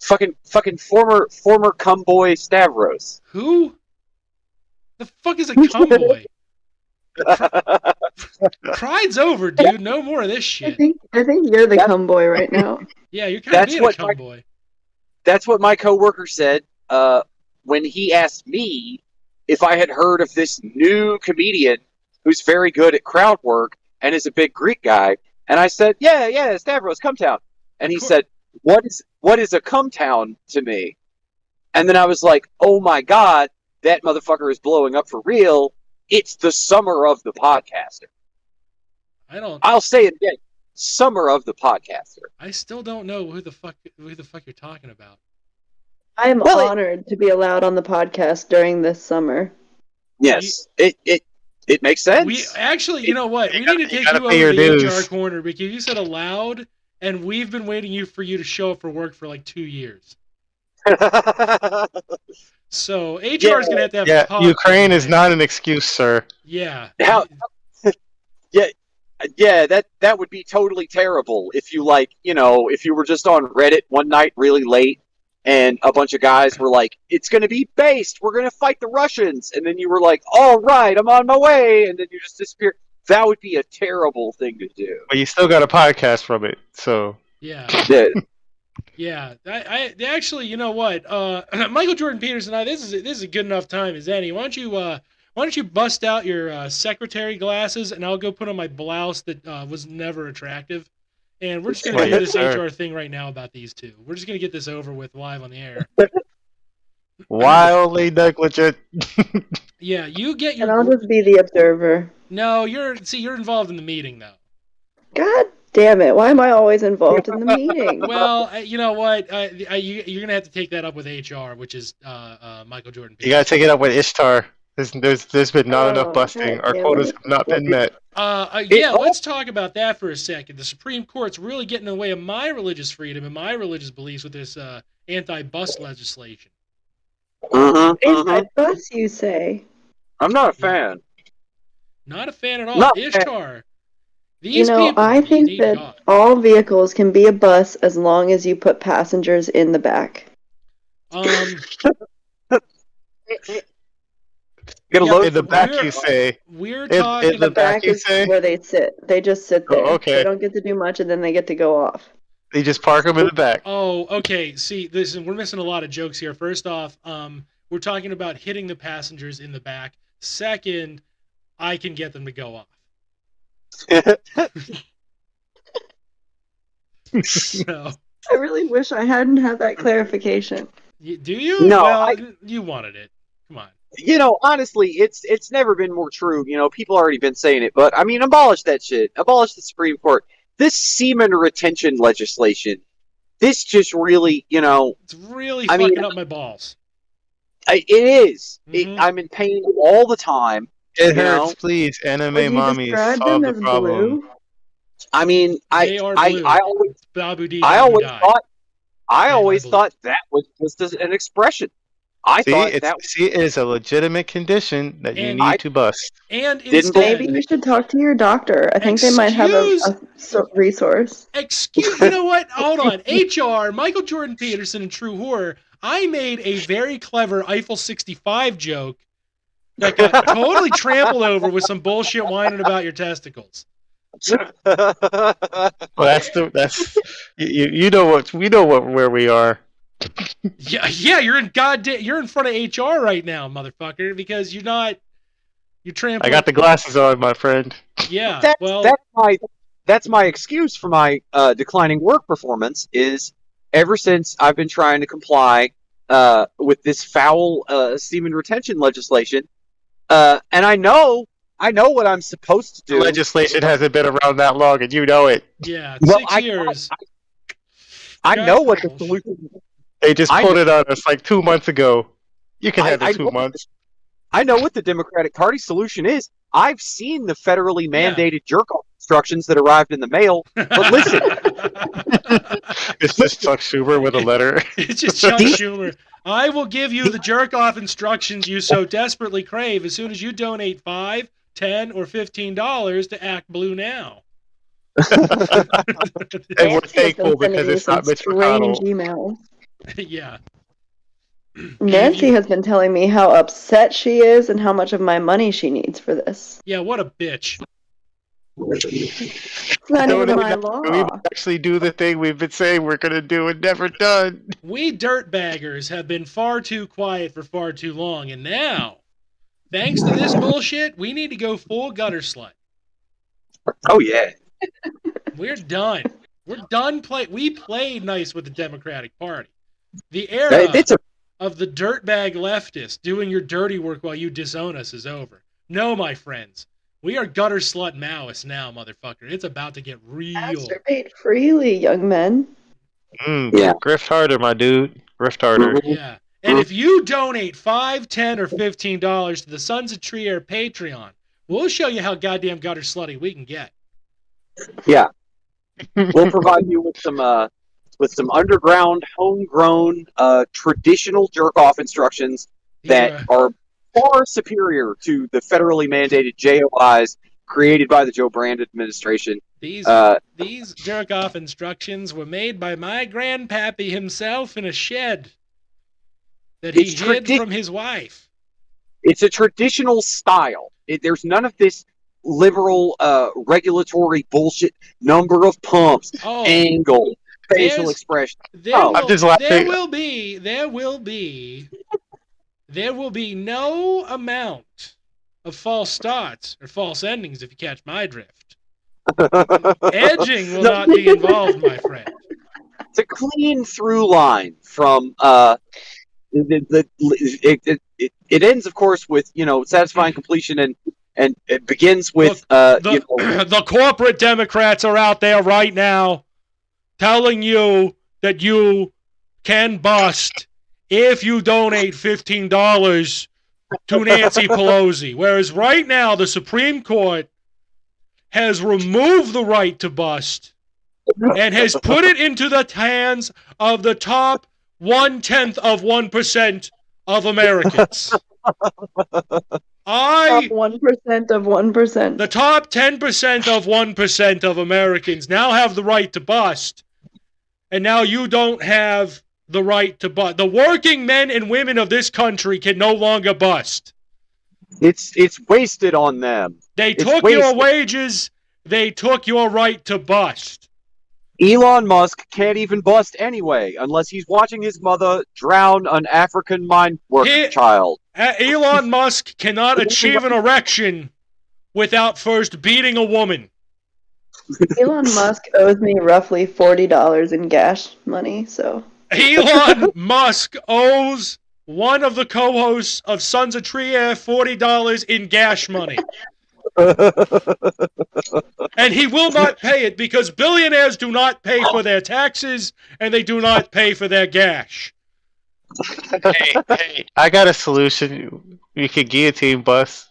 Fucking former cumboy Stavros. Who? The fuck is a cumboy? Pride's over, dude. No more of this shit. I think you're the cumboy right now. Yeah, you're kind of being a cumboy. That's what my coworker said when he asked me if I had heard of this new comedian who's very good at crowd work and is a big Greek guy. And I said, yeah, Stavros, Cumtown. And he said, what is a Cumtown to me? And then I was like, oh my God, that motherfucker is blowing up for real. It's the summer of the podcaster. I'll say it again. Summer of the podcaster. I still don't know who the fuck you're talking about. I am honored to be allowed on the podcast during this summer. Yes, it makes sense. We actually, you know what? We need to take you over to the HR corner because you said allowed, and we've been waiting for you to show up for work for like 2 years. So HR is gonna have to have. Ukraine is not an excuse, sir. Yeah. Yeah, that would be totally terrible if you if you were just on Reddit one night really late and a bunch of guys were like, it's going to be based, we're going to fight the Russians, and then you were like, all right, I'm on my way, and then you just disappear. That would be a terrible thing to do. But you still got a podcast from it, so. Yeah. Yeah. I actually, you know what? Michael Jordan Peterson, this is a good enough time as any. Why don't you bust out your secretary glasses and I'll go put on my blouse that was never attractive, And we're just going to do this HR thing right now about these two. We're just going to get this over with live on the air. Wildly negligent. Yeah, you get your... And I'll just be the observer. No, you're involved in the meeting, though. God damn it. Why am I always involved in the meeting? Well, you know what? You're going to have to take that up with HR, which is Michael Jordan Peterson. You got to take it up with Ishtar. There's been not enough busting. Our quotas have not been met. Let's talk about that for a second. The Supreme Court's really getting in the way of my religious freedom and my religious beliefs with this anti-bus legislation. Anti-bus, you say? I'm not a fan. Not a fan at all. Ishtar. These people, I think that God. All vehicles can be a bus as long as you put passengers in the back. In the back, you say. We're talking in the back, you say? Where they sit. They just sit there. Oh, okay. They don't get to do much, and then they get to go off. They just park them in the back. Oh, okay. See, we're missing a lot of jokes here. First off, we're talking about hitting the passengers in the back. Second, I can get them to go off. So, I really wish I hadn't had that clarification. Do you? No, well, you wanted it. Come on. Honestly, it's never been more true. People already been saying it, but I mean, abolish that shit. Abolish the Supreme Court. This semen retention legislation, this just really, it's really fucking up my balls. It is. Mm-hmm. I'm in pain all the time. It hurts, please. Anime mommy, solve the problem. Blue? I mean, I always thought that was just an expression. It is a legitimate condition that you need to bust. And instead, maybe you should talk to your doctor. I think they might have a resource. You know what? Hold on. HR, Michael Jordan Peterson, and True Horror. I made a very clever Eiffel 65 joke that got totally trampled over with some bullshit whining about your testicles. Well, you know where we are. Yeah, you're in front of HR right now, motherfucker, because you're trampling. I got the glasses on, my friend. Yeah, that's my excuse for my declining work performance. Is ever since I've been trying to comply with this foul semen retention legislation, and I know what I'm supposed to do. The legislation hasn't been around that long, and you know it. Yeah, 6 years. I know what the solution is. They just put it on us like 2 months ago. You can have the 2 months. I know what the Democratic Party solution is. I've seen the federally mandated jerk-off instructions that arrived in the mail. But listen. It's just Chuck Schumer with a letter. It's just Chuck Schumer. I will give you the jerk-off instructions you so desperately crave as soon as you donate $5, $10, or $15 to Act Blue now. And we're thankful because it's not Mitch McConnell. Emails. Yeah. Nancy has been telling me how upset she is and how much of my money she needs for this. Yeah, what a bitch. It's not even my law. We actually do the thing we've been saying we're going to do and never done. We dirtbaggers have been far too quiet for far too long, and now, thanks to this bullshit, we need to go full gutter slut. Oh, yeah. We're done. We're done we played nice with the Democratic Party. The era of the dirtbag leftist doing your dirty work while you disown us is over. No, my friends. We are gutter slut Maoists now, motherfucker. It's about to get real. Masturbate freely, young men. Yeah. Grift harder, my dude. Grift harder. Yeah. And if you donate $5, $10, or $15 to the Sons of Tree Air Patreon, we'll show you how goddamn gutter slutty we can get. Yeah. We'll provide you with some underground, homegrown, traditional jerk-off instructions that are far superior to the federally mandated JOIs created by the Joe Brand administration. These jerk-off instructions were made by my grandpappy himself in a shed that he hid from his wife. It's a traditional style. There's none of this liberal regulatory bullshit, number of pumps, angle, facial expression. There will be no amount of false starts or false endings, if you catch my drift. Edging will not be involved, my friend. It's a clean through line from it ends, of course, with satisfying completion, and it begins with the corporate Democrats are out there right now telling you that you can bust if you donate $15 to Nancy Pelosi. Whereas right now, the Supreme Court has removed the right to bust and has put it into the hands of the top 0.1% of Americans. Top 1% of 1%. The top 10% of 1% of Americans now have the right to bust, and now you don't have the right to bust. The working men and women of this country can no longer bust. It's wasted on them. They took your wages. They took your right to bust. Elon Musk can't even bust anyway, unless he's watching his mother drown an African mine worker child. Elon Musk cannot achieve an erection without first beating a woman. Elon Musk owes me roughly $40 in gas money, so... Elon Musk owes one of the co-hosts of Sons of Trier $40 in gas money. And he will not pay it because billionaires do not pay for their taxes and they do not pay for their gas. Hey, I got a solution. We could guillotine bus.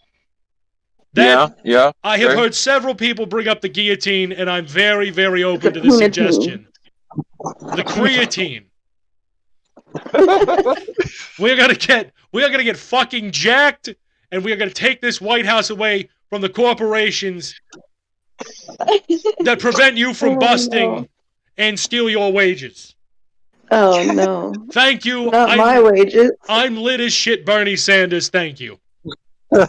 Yeah. I have heard several people bring up the guillotine, and I'm very, very open to the suggestion. The creatine. We're gonna get fucking jacked, and we are gonna take this White House away from the corporations that prevent you from busting and steal your wages. Oh no! Thank you. Not my wages. I'm lit as shit, Bernie Sanders. Thank you. I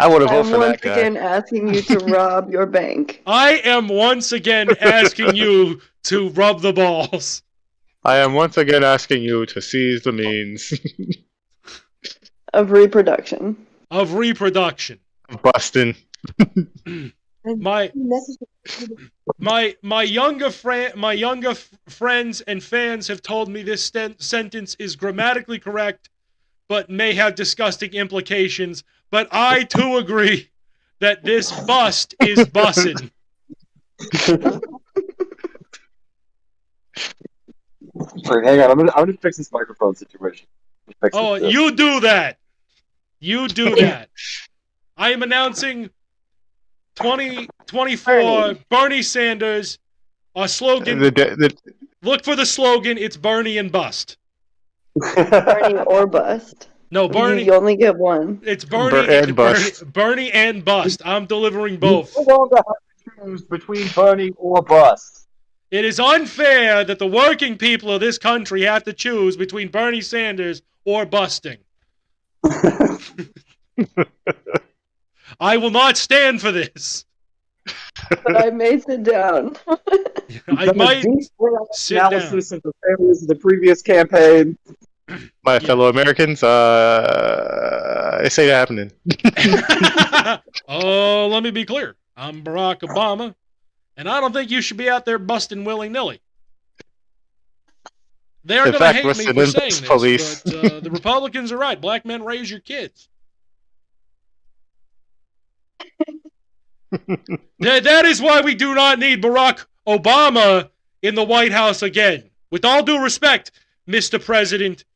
would have voted for that guy. I'm once again asking you to rob your bank. I am once again asking you to rub the balls. I am once again asking you to seize the means of reproduction. Of reproduction. Busting. My younger friends and fans have told me this sentence is grammatically correct, but may have disgusting implications. But I too agree that this bust is bussin'. Wait, hang on. I'm gonna fix this microphone situation. You do that. You do that. I am announcing 2024 Bernie Sanders. Our slogan. Look for the slogan. It's Bernie and bust. Bernie or bust. No, Bernie. You only get one. It's Bernie and bust. Bernie and bust. I'm delivering both. You no longer have to choose between Bernie or bust. It is unfair that the working people of this country have to choose between Bernie Sanders or busting. I will not stand for this. But I may sit down. I might sit analysis of the failures of the previous campaign. My fellow Americans, this ain't happening. Oh, let me be clear. I'm Barack Obama, and I don't think you should be out there busting willy-nilly. They're going to hate me for saying this, but the Republicans are right. Black men raise your kids. That is why we do not need Barack Obama in the White House again. With all due respect, Mr. President,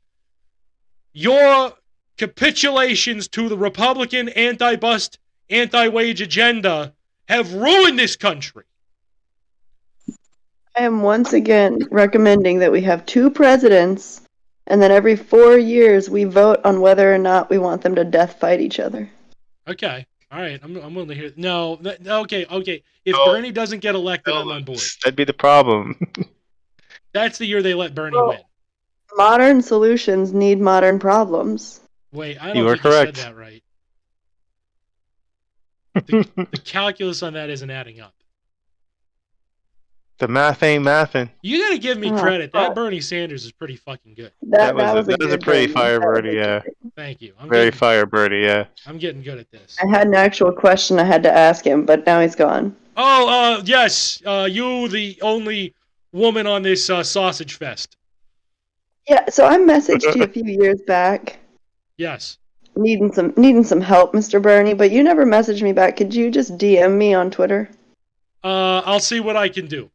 your capitulations to the Republican anti-bust, anti-wage agenda have ruined this country. I am once again recommending that we have 2 presidents, and then every 4 years we vote on whether or not we want them to death fight each other. Okay. All right, I'm willing to hear. No, okay. If Bernie doesn't get elected, I'm on board. That'd be the problem. That's the year they let Bernie win. Modern solutions need modern problems. Wait, I don't think you said that right. The calculus on that isn't adding up. The math ain't mathin'. You gotta give me credit. That Bernie Sanders is pretty fucking good. That was a pretty fire Bernie, yeah. Thank you. Very Firebirdy, yeah. I'm getting good at this. I had an actual question I had to ask him, but now he's gone. Oh, yes. You, the only woman on this sausage fest. Yeah, so I messaged you a few years back. Yes. Needing some help, Mr. Bernie, but you never messaged me back. Could you just DM me on Twitter? I'll see what I can do.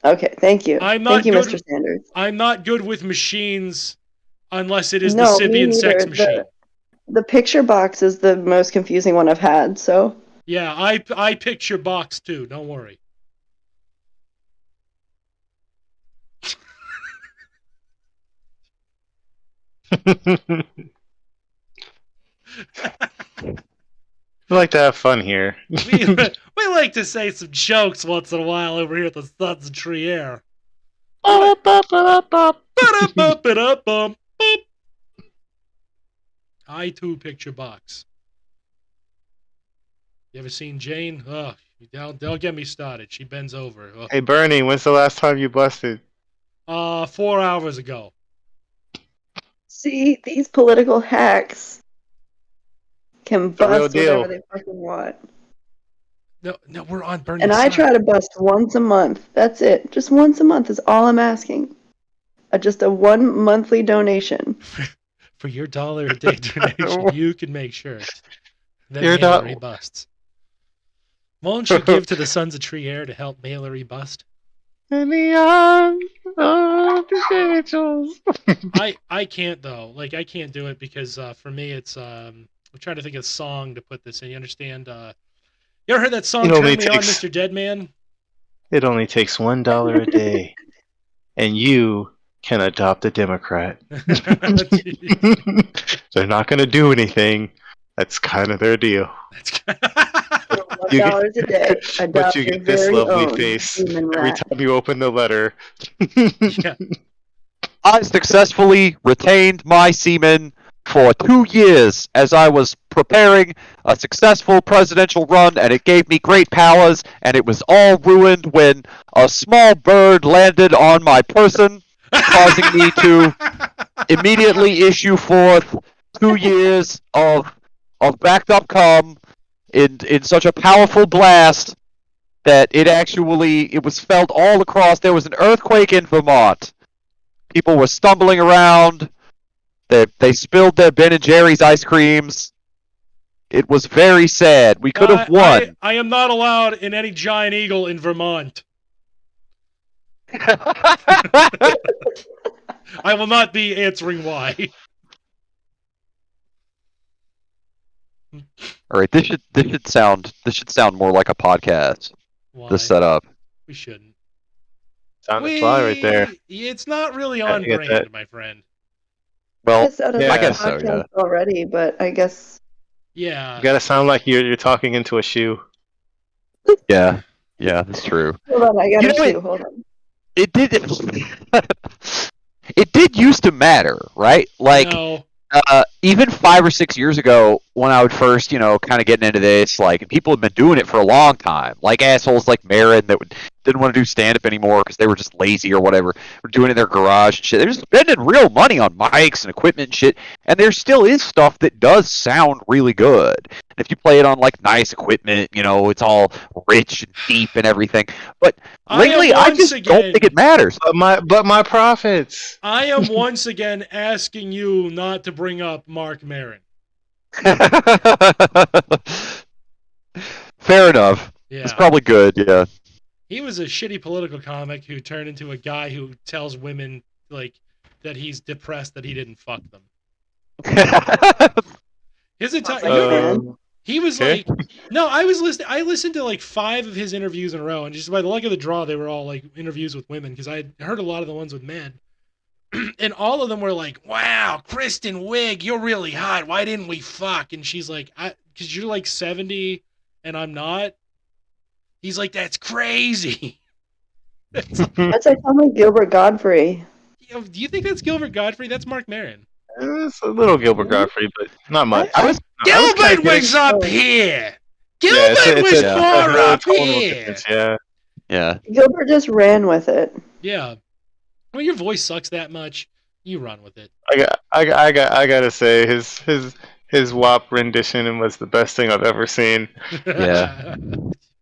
Okay, thank you. Thank you, Mr. Sanders. I'm not good with machines unless it is the Sybian sex machine. The picture box is the most confusing one I've had, so... Yeah, I picture box too, don't worry. We like to have fun here. we like to say some jokes once in a while over here at the Sons of Trier. I too picture box. You ever seen Jane? Ugh, don't get me started. She bends over. Ugh. Hey Bernie, when's the last time you busted? 4 hours ago. See, these political hacks can bust whatever they fucking want. No, we're on Bernie's And I side. try to bust once a month. That's it. Just once a month is all I'm asking. Just a 1 monthly donation. For your $1 a day donation, you can make sure that Mailery busts. Won't you give to the Sons of Trier to help Mailery bust? In the arms of the angels. I can't though. Like I can't do it because for me it's I'm trying to think of a song to put this in. You understand? You ever heard that song "Turn Me On, Mr. Deadman"? It only takes $1 a day, and you can adopt a Democrat. They're not going to do anything. That's kind of their deal. $1 a day. But you get this lovely face every time you open the letter. Yeah. I successfully retained my semen for 2 years as I was preparing a successful presidential run, and it gave me great powers, and it was all ruined when a small bird landed on my person, causing me to immediately issue forth 2 years of backed up cum in such a powerful blast that it was felt all across. There was an earthquake in Vermont. People were stumbling around. They spilled their Ben & Jerry's ice creams. It was very sad. We could have won. I am not allowed in any giant eagle in Vermont. I will not be answering why. All right, this should sound more like a podcast. Why? The setup. We shouldn't. It's on the fly right there. It's not really on brand, my friend. Well, I guess so. Yeah. Already, but I guess. Yeah. You gotta sound like you're talking into a shoe. Yeah, that's true. Hold on, I got a shoe. Hold on. It did. It did used to matter, right? Like, no. Even 5 or 6 years ago, when I would first, kind of getting into this, like, people had been doing it for a long time. Like assholes like Marin that didn't want to do stand-up anymore because they were just lazy or whatever. Were doing it in their garage and shit. They're just spending real money on mics and equipment and shit. And there still is stuff that does sound really good. And if you play it on, like, nice equipment, it's all rich and deep and everything. But lately, I just don't think it matters. But my profits. I am once again asking you not to bring up Mark Maron. Fair enough. Yeah. It's probably good, yeah. He was a shitty political comic who turned into a guy who tells women, like, that he's depressed that he didn't fuck them. His entire... He was like... No, I listened to, like, 5 of his interviews in a row, and just by the luck of the draw, they were all, like, interviews with women, because I heard a lot of the ones with men. And all of them were like, wow, Kristen Wiig, you're really hot. Why didn't we fuck? And she's like, because you're like 70 and I'm not. He's like, that's crazy. That's like someone Gilbert Godfrey. Do you think that's Gilbert Godfrey? That's Mark Maron. It's a little Gilbert Godfrey, but not much. Gilbert was up here. Gilbert was far up here. Yeah. Gilbert just ran with it. Yeah. When your voice sucks that much, You run with it. I gotta say his WAP rendition was the best thing I've ever seen. Yeah,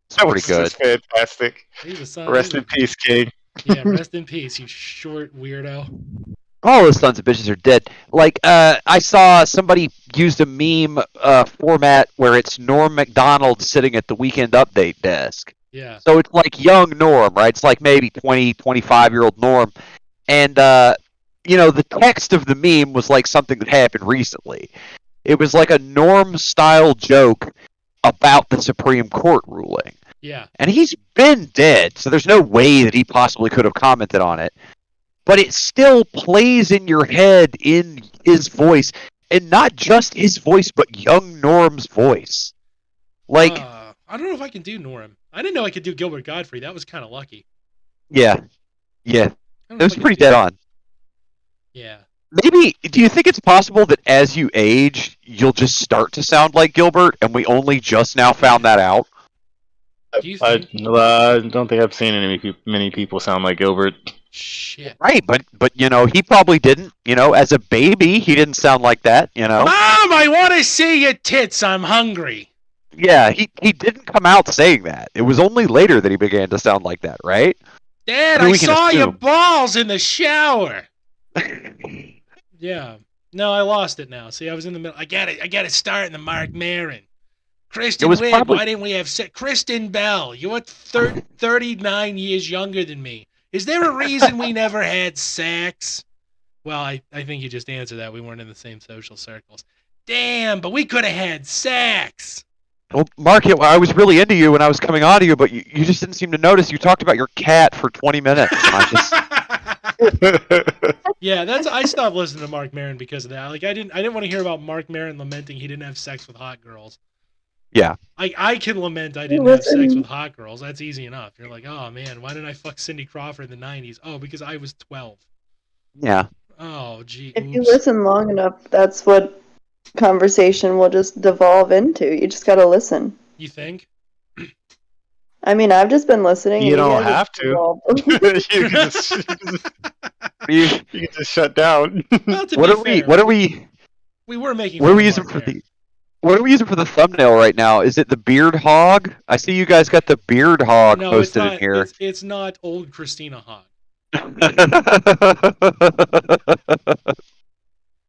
it's That pretty was good. just fantastic. He's a son. Rest in peace, King. Yeah, rest in peace, you short weirdo. All those sons of bitches are dead. Like, I saw somebody used a meme format where it's Norm Macdonald sitting at the Weekend Update desk. Yeah. So it's like young Norm, right? It's like maybe 20, 25-year-old Norm. And, the text of the meme was like something that happened recently. It was like a Norm-style joke about the Supreme Court ruling. Yeah. And he's been dead, so there's no way that he possibly could have commented on it. But it still plays in your head in his voice, and not just his voice, but young Norm's voice. Like, I don't know if I can do Norm. I didn't know I could do Gilbert Gottfried. That was kind of lucky. Yeah. It was pretty dead on. Yeah. Maybe, do you think it's possible that as you age, you'll just start to sound like Gilbert, and we only just now found that out? Do you think? I don't think I've seen many people sound like Gilbert. Shit. Right, but he probably didn't. As a baby, he didn't sound like that. Mom, I want to see your tits. I'm hungry. Yeah, he didn't come out saying that. It was only later that he began to sound like that, right? Dad, I saw your balls in the shower. Yeah. No, I lost it now. See, I was in the middle. I got to start in the Mark Maron. Kristen Wiig, why didn't we have Kristen Bell, you're 39 years younger than me. Is there a reason we never had sex? Well, I think you just answered that. We weren't in the same social circles. Damn, but we could have had sex. Well, Mark, I was really into you when I was coming on to you, but you just didn't seem to notice. You talked about your cat for 20 minutes. Yeah, I stopped listening to Mark Maron because of that. Like, I didn't want to hear about Mark Maron lamenting he didn't have sex with hot girls. Yeah. I can lament I didn't have sex with hot girls. That's easy enough. You're like, oh man, why didn't I fuck Cindy Crawford in the 90s? Oh, because I was 12. Yeah. Oh, gee. If you listen long enough, that's what conversation will just devolve into. You just gotta listen. You think? I mean, I've just been listening. You don't have to. You can just shut down. Well, What are we? We were making. What are we using for the? What are we using for the thumbnail right now? Is it the beard hog? I see you guys got the beard hog posted in here. It's not old Christina Hog.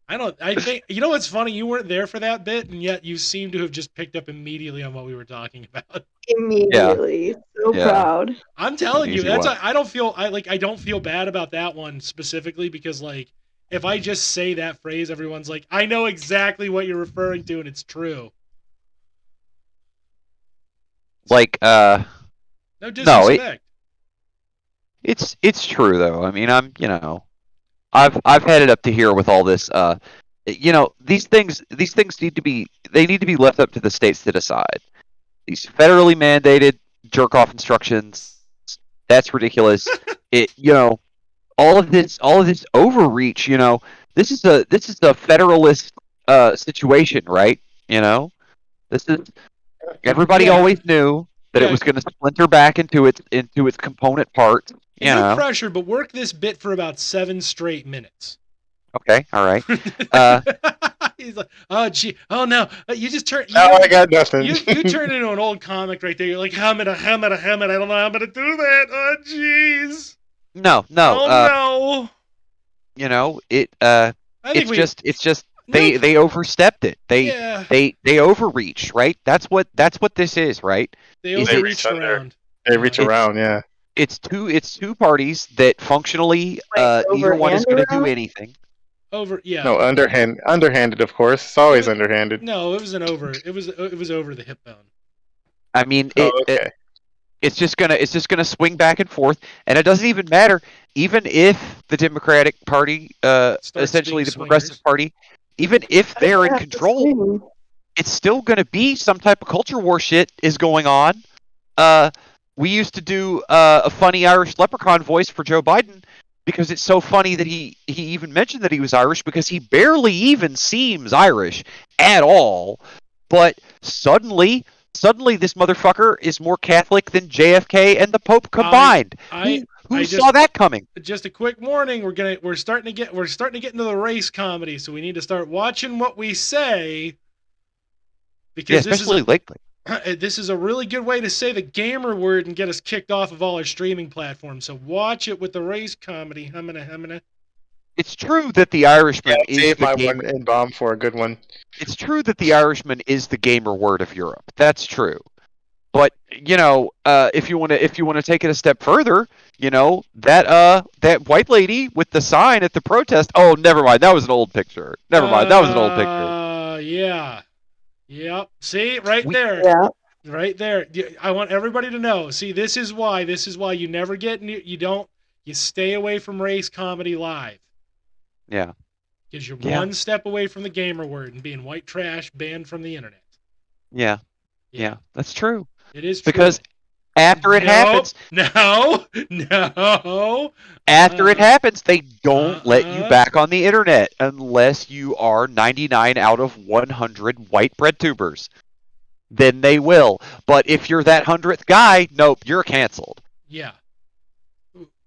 I think, you know what's funny? You weren't there for that bit, and yet you seem to have just picked up immediately on what we were talking about. Immediately. Yeah. So proud. I'm telling you, I don't feel bad about that one specifically because, like, if I just say that phrase, everyone's like, I know exactly what you're referring to, and it's true. Like, no disrespect. It's true though. I mean, I've had it up to here with all this. These things need to be left up to the states to decide. These federally mandated jerk off instructions, that's ridiculous. All of this overreach, this is a federalist situation, right? This is everybody always knew that it was going to splinter back into its component parts. No pressure, but work this bit for about 7 straight minutes. Okay, all right. He's like, oh gee, oh no, you just turned. I got nothing. You turned into an old comic right there. You're like, hammer. I don't know how I'm gonna do that. Oh jeez. No. Oh no. It's just they overstepped it. They overreach, right? That's what this is, right? They overreach around. They reach around, yeah. It's two parties that functionally neither one is going to do anything. No, underhanded, of course. It's always underhanded. No, it was it was over the hip bone. I mean, it's just gonna swing back and forth, and it doesn't even matter. Even if the Democratic Party, essentially the Progressive Party, even if they're in control, it's still gonna be some type of culture war shit is going on. We used to do a funny Irish leprechaun voice for Joe Biden because it's so funny that he even mentioned that he was Irish because he barely even seems Irish at all. But suddenly this motherfucker is more Catholic than JFK and the Pope combined. Who saw that coming? Just a quick warning: we're starting to get into the race comedy, so we need to start watching what we say because especially lately. This is a really good way to say the gamer word and get us kicked off of all our streaming platforms. So watch it with the race comedy. I'm gonna. It's true that the Irishman is save the my gamer. one bomb for a good one. It's true that the Irishman is the gamer word of Europe. That's true. But if you want to take it a step further, that white lady with the sign at the protest. Oh, never mind. That was an old picture. Never mind. That was an old picture. Yeah. Yep. See, there. Yeah. Right there. I want everybody to know. See, this is why you never get you stay away from race comedy live. Yeah. Because you're one step away from the gamer word and being white trash banned from the internet. Yeah. Yeah, that's true. It is true. Because after it happens... No. After it happens, they don't let you back on the internet unless you are 99 out of 100 white bread tubers. Then they will. But if you're that 100th guy, nope, you're canceled. Yeah.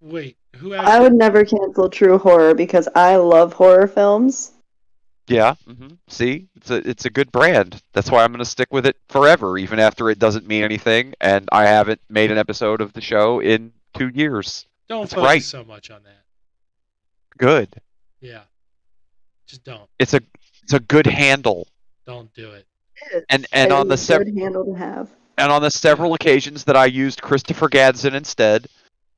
Wait, who actually... I would never cancel True Horror because I love horror films. Yeah. Mm-hmm. See, it's a good brand. That's why I'm going to stick with it forever, even after it doesn't mean anything, and I haven't made an episode of the show in 2 years. Don't focus so much on that. Good. Yeah. Just don't. It's a good handle. Don't do it. And on the good handle to have. And on the several occasions that I used Christopher Gadsden instead,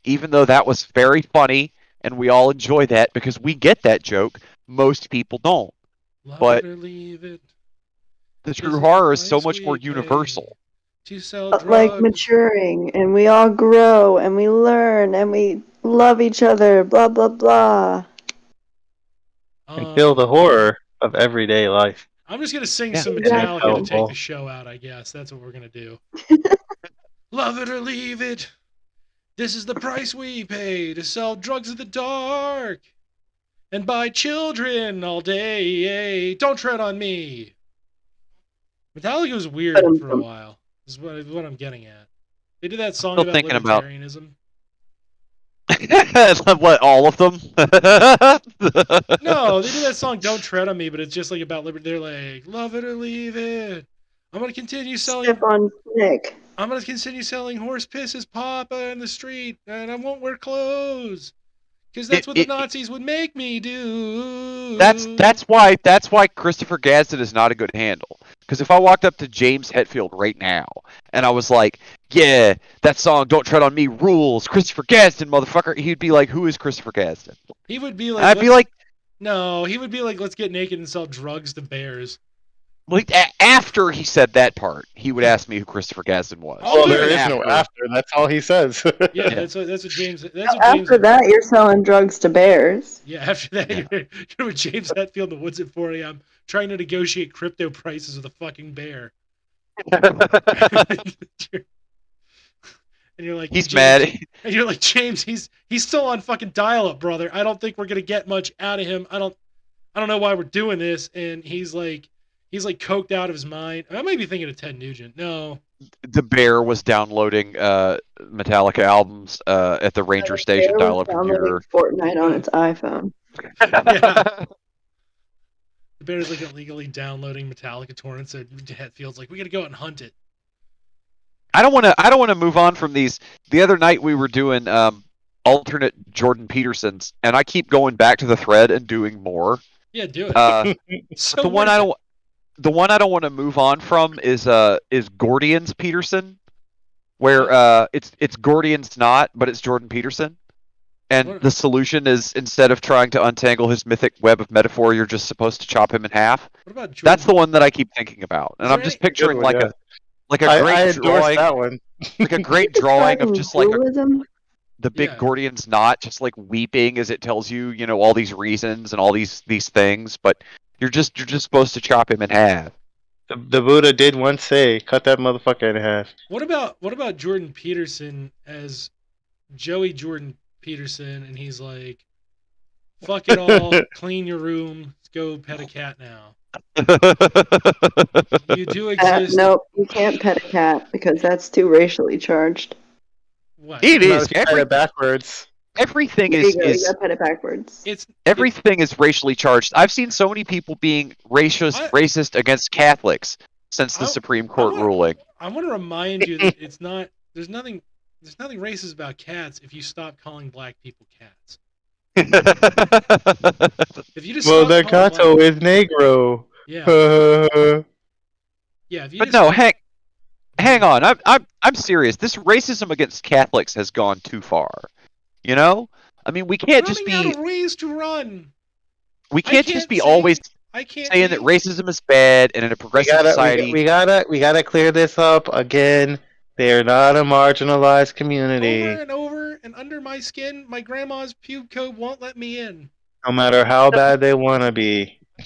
even though that was very funny and we all enjoy that because we get that joke, most people don't. But the true horror is so much more universal. Like maturing, and we all grow, and we learn, and we love each other, blah, blah, blah. And feel the horror of everyday life. I'm just going to sing some Metallica to take the show out, I guess. That's what we're going to do. Love it or leave it. This is the price we pay to sell drugs in the dark. And buy children all day. Don't tread on me. Metallica was weird for a while. Is what I'm getting at. They did that song about libertarianism. What, all of them? No, they did that song "Don't Tread on Me," but it's just like about liberty. They're like, "Love it or leave it." I'm gonna continue selling. Step on Nick. I'm gonna continue selling horse pisses pop in the street, and I won't wear clothes. Because that's what the Nazis would make me do. That's why Christopher Gadsden is not a good handle. Because if I walked up to James Hetfield right now and I was like, "Yeah, that song "Don't Tread on Me" rules, Christopher Gadsden, motherfucker," he'd be like, "Who is Christopher Gadsden?" He would be like, I'd be like, "No," he would be like, "Let's get naked and sell drugs to bears." Like after he said that part, he would ask me who Christopher Gadsden was. Oh, there is no after. That's all he says. Yeah, that's what James. After that, you're selling drugs to bears. Yeah, after that, you're with James Hetfield in the woods at 4 a.m. trying to negotiate crypto prices with a fucking bear. And you're like, he's mad. And you're like, James, he's still on fucking dial-up, brother. I don't think we're gonna get much out of him. I don't know why we're doing this. And he's like coked out of his mind. I might be thinking of Ted Nugent. No. The bear was downloading Metallica albums at the ranger station dial-up computer. Fortnite on its iPhone. Yeah. The bear's like illegally downloading Metallica torrents. And Hetfield's like, we gotta go out and hunt it. I don't want to move on from these. The other night we were doing alternate Jordan Petersons, and I keep going back to the thread and doing more. Yeah, do it. The one I don't want to move on from is Gordian's Peterson, where it's Gordian's not, but it's Jordan Peterson. And the solution is, instead of trying to untangle his mythic web of metaphor, you're just supposed to chop him in half. What about Jordan? That's the one that I keep thinking about, and I'm just picturing a great drawing, like a great drawing of just like the big Gordian's knot, just like weeping as it tells you, all these reasons and all these things, but you're just supposed to chop him in half. The Buddha did once say, "Cut that motherfucker in half." What about Jordan Peterson as Joey Jordan Peterson, and he's like, "Fuck it all, clean your room, let's go pet a cat now." You do exist. Nope, you can't pet a cat because that's too racially charged. What? It is. Pet it backwards. everything You is put it backwards. Everything is racially charged. I've seen so many people being racist against Catholics since the Supreme Court ruling. I want to remind you that it's not. There's nothing racist about cats if you stop calling black people cats. If you just the gato is negro. Yeah. Yeah. But no, hang on. I'm serious. This racism against Catholics has gone too far. You know? I mean, we can't just be out of ways to run. We can't just be always saying that racism is bad and in a progressive society. We gotta clear this up again. They are not a marginalized community. Over and over and under my skin, my grandma's pube coat won't let me in. No matter how bad they want to be. My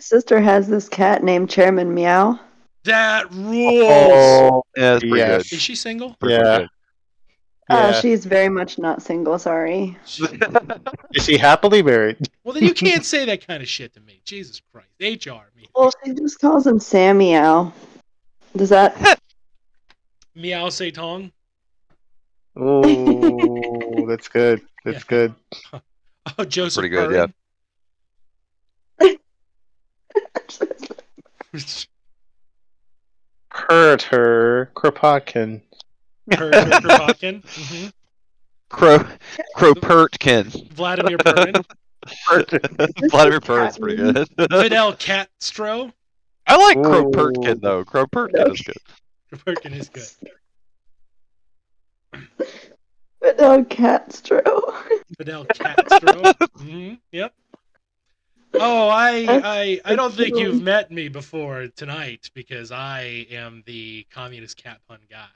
sister has this cat named Chairman Meow. That rules. Oh, yeah, that's pretty good. Is she single? Yeah. She's very much not single, sorry. Is she happily married? Well, then you can't say that kind of shit to me. Jesus Christ. HR me. Well, she just calls him Sam Meow. Does that... Meow Satan? Oh, that's good. That's good. Oh, Joseph pretty good, Curran. Kurter Kropotkin. Kropotkin. Mm-hmm. Kropotkin. Vladimir Purin. Vladimir Purin's pretty good. Fidel Castro. I like Kropotkin though. Kropotkin is good. Kropotkin is good. Fidel Castro. Fidel Castro. Mm-hmm. Yep. Oh, I don't think you've met me before tonight because I am the communist cat pun guy.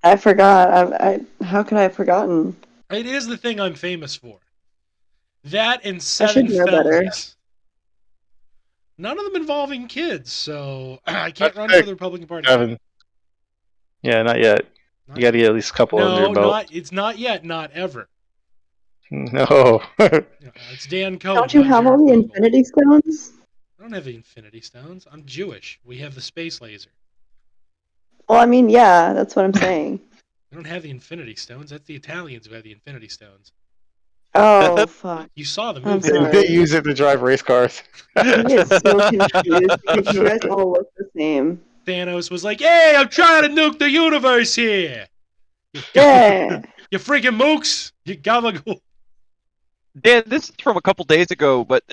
I forgot. How could I have forgotten? It is the thing I'm famous for. That and 7 felonies. Better. None of them involving kids, so I can't run for the Republican Party. 7. Yeah, not yet. You got to get at least a couple under your belt. It's not yet, not ever. No. It's Dan Cohen. Don't you have all the Infinity Stones? I don't have the Infinity Stones. I'm Jewish. We have the space laser. Well, I mean, yeah, that's what I'm saying. I don't have the Infinity Stones. That's the Italians who have the Infinity Stones. Oh, fuck. You saw the movie. They use it to drive race cars. I get so confused because you guys all look the same. Thanos was like, "Hey, I'm trying to nuke the universe here." Yeah. You freaking mooks. You gabagool. Dan, this is from a couple days ago, but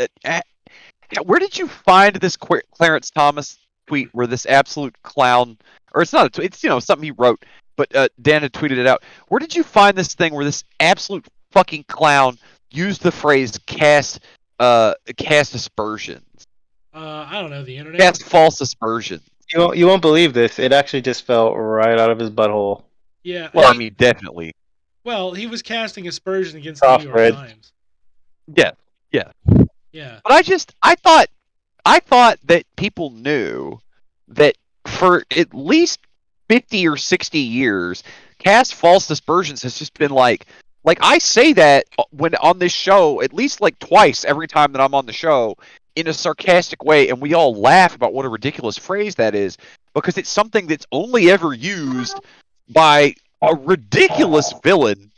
where did you find this Clarence Thomas tweet where this absolute clown, or it's not a tweet, it's something he wrote, but Dan had tweeted it out. Where did you find this thing where this absolute fucking clown used the phrase cast aspersions? I don't know, the internet. Cast false aspersions. You won't believe this. It actually just fell right out of his butthole. Yeah. Well, I mean, definitely. Well, he was casting aspersion against the New York Times. Yeah. But I thought that people knew that for at least 50 or 60 years, cast false aspersions has just been like I say that when on this show at least like twice every time that I'm on the show in a sarcastic way, and we all laugh about what a ridiculous phrase that is because it's something that's only ever used by a ridiculous villain.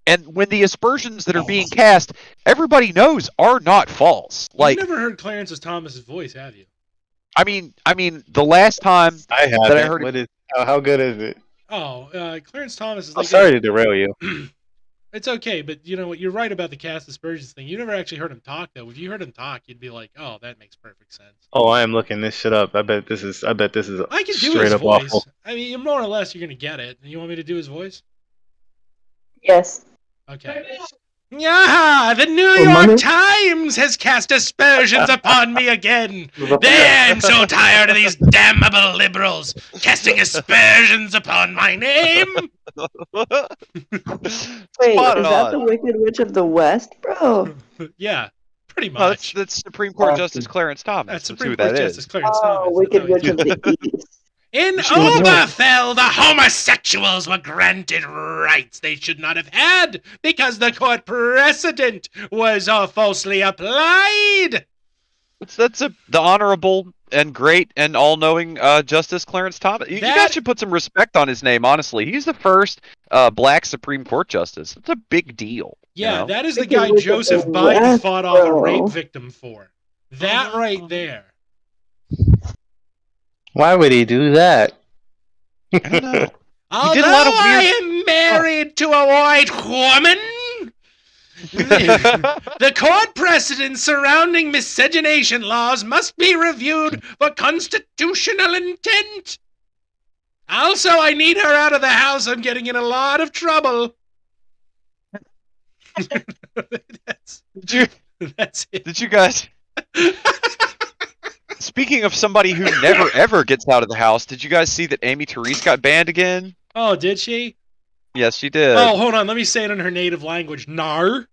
And when the aspersions that are being cast, everybody knows are not false. You've never heard Clarence Thomas's voice, have you? I mean, the last time I have that I heard it. How good is it? Oh, Clarence Thomas is like... I'm sorry to derail you. It's okay, but you know what? You're right about the cast aspersions thing. You never actually heard him talk, though. If you heard him talk, you'd be like, "Oh, that makes perfect sense." Oh, I am looking this shit up. I bet this is. I can do his voice. Awful. I mean, more or less, you're gonna get it. You want me to do his voice? Yes. Okay. Yeah, the New York Times has cast aspersions upon me again. I'm so tired of these damnable liberals casting aspersions upon my name. Wait, is that the Wicked Witch of the West, bro? Yeah, pretty much. That's Supreme Court Justice Clarence Thomas. That's Supreme Court Justice Clarence Thomas. Wicked Witch of the East. In Oberfell, the homosexuals were granted rights they should not have had because the court precedent was falsely applied. The Honorable great and all-knowing Justice Clarence Thomas. You guys should put some respect on his name, honestly. He's the first black Supreme Court justice. It's a big deal. Yeah, you know? that is the guy Joseph Biden fought off a rape victim for. That right there. Why would he do that? I don't know. Although I am married to a white woman, the court precedents surrounding miscegenation laws must be reviewed for constitutional intent. Also, I need her out of the house. I'm getting in a lot of trouble. That's it. Did you guys... Speaking of somebody who never ever gets out of the house, did you guys see that Amy Therese got banned again? Oh, did she? Yes, she did. Oh, hold on. Let me say it in her native language. Nar.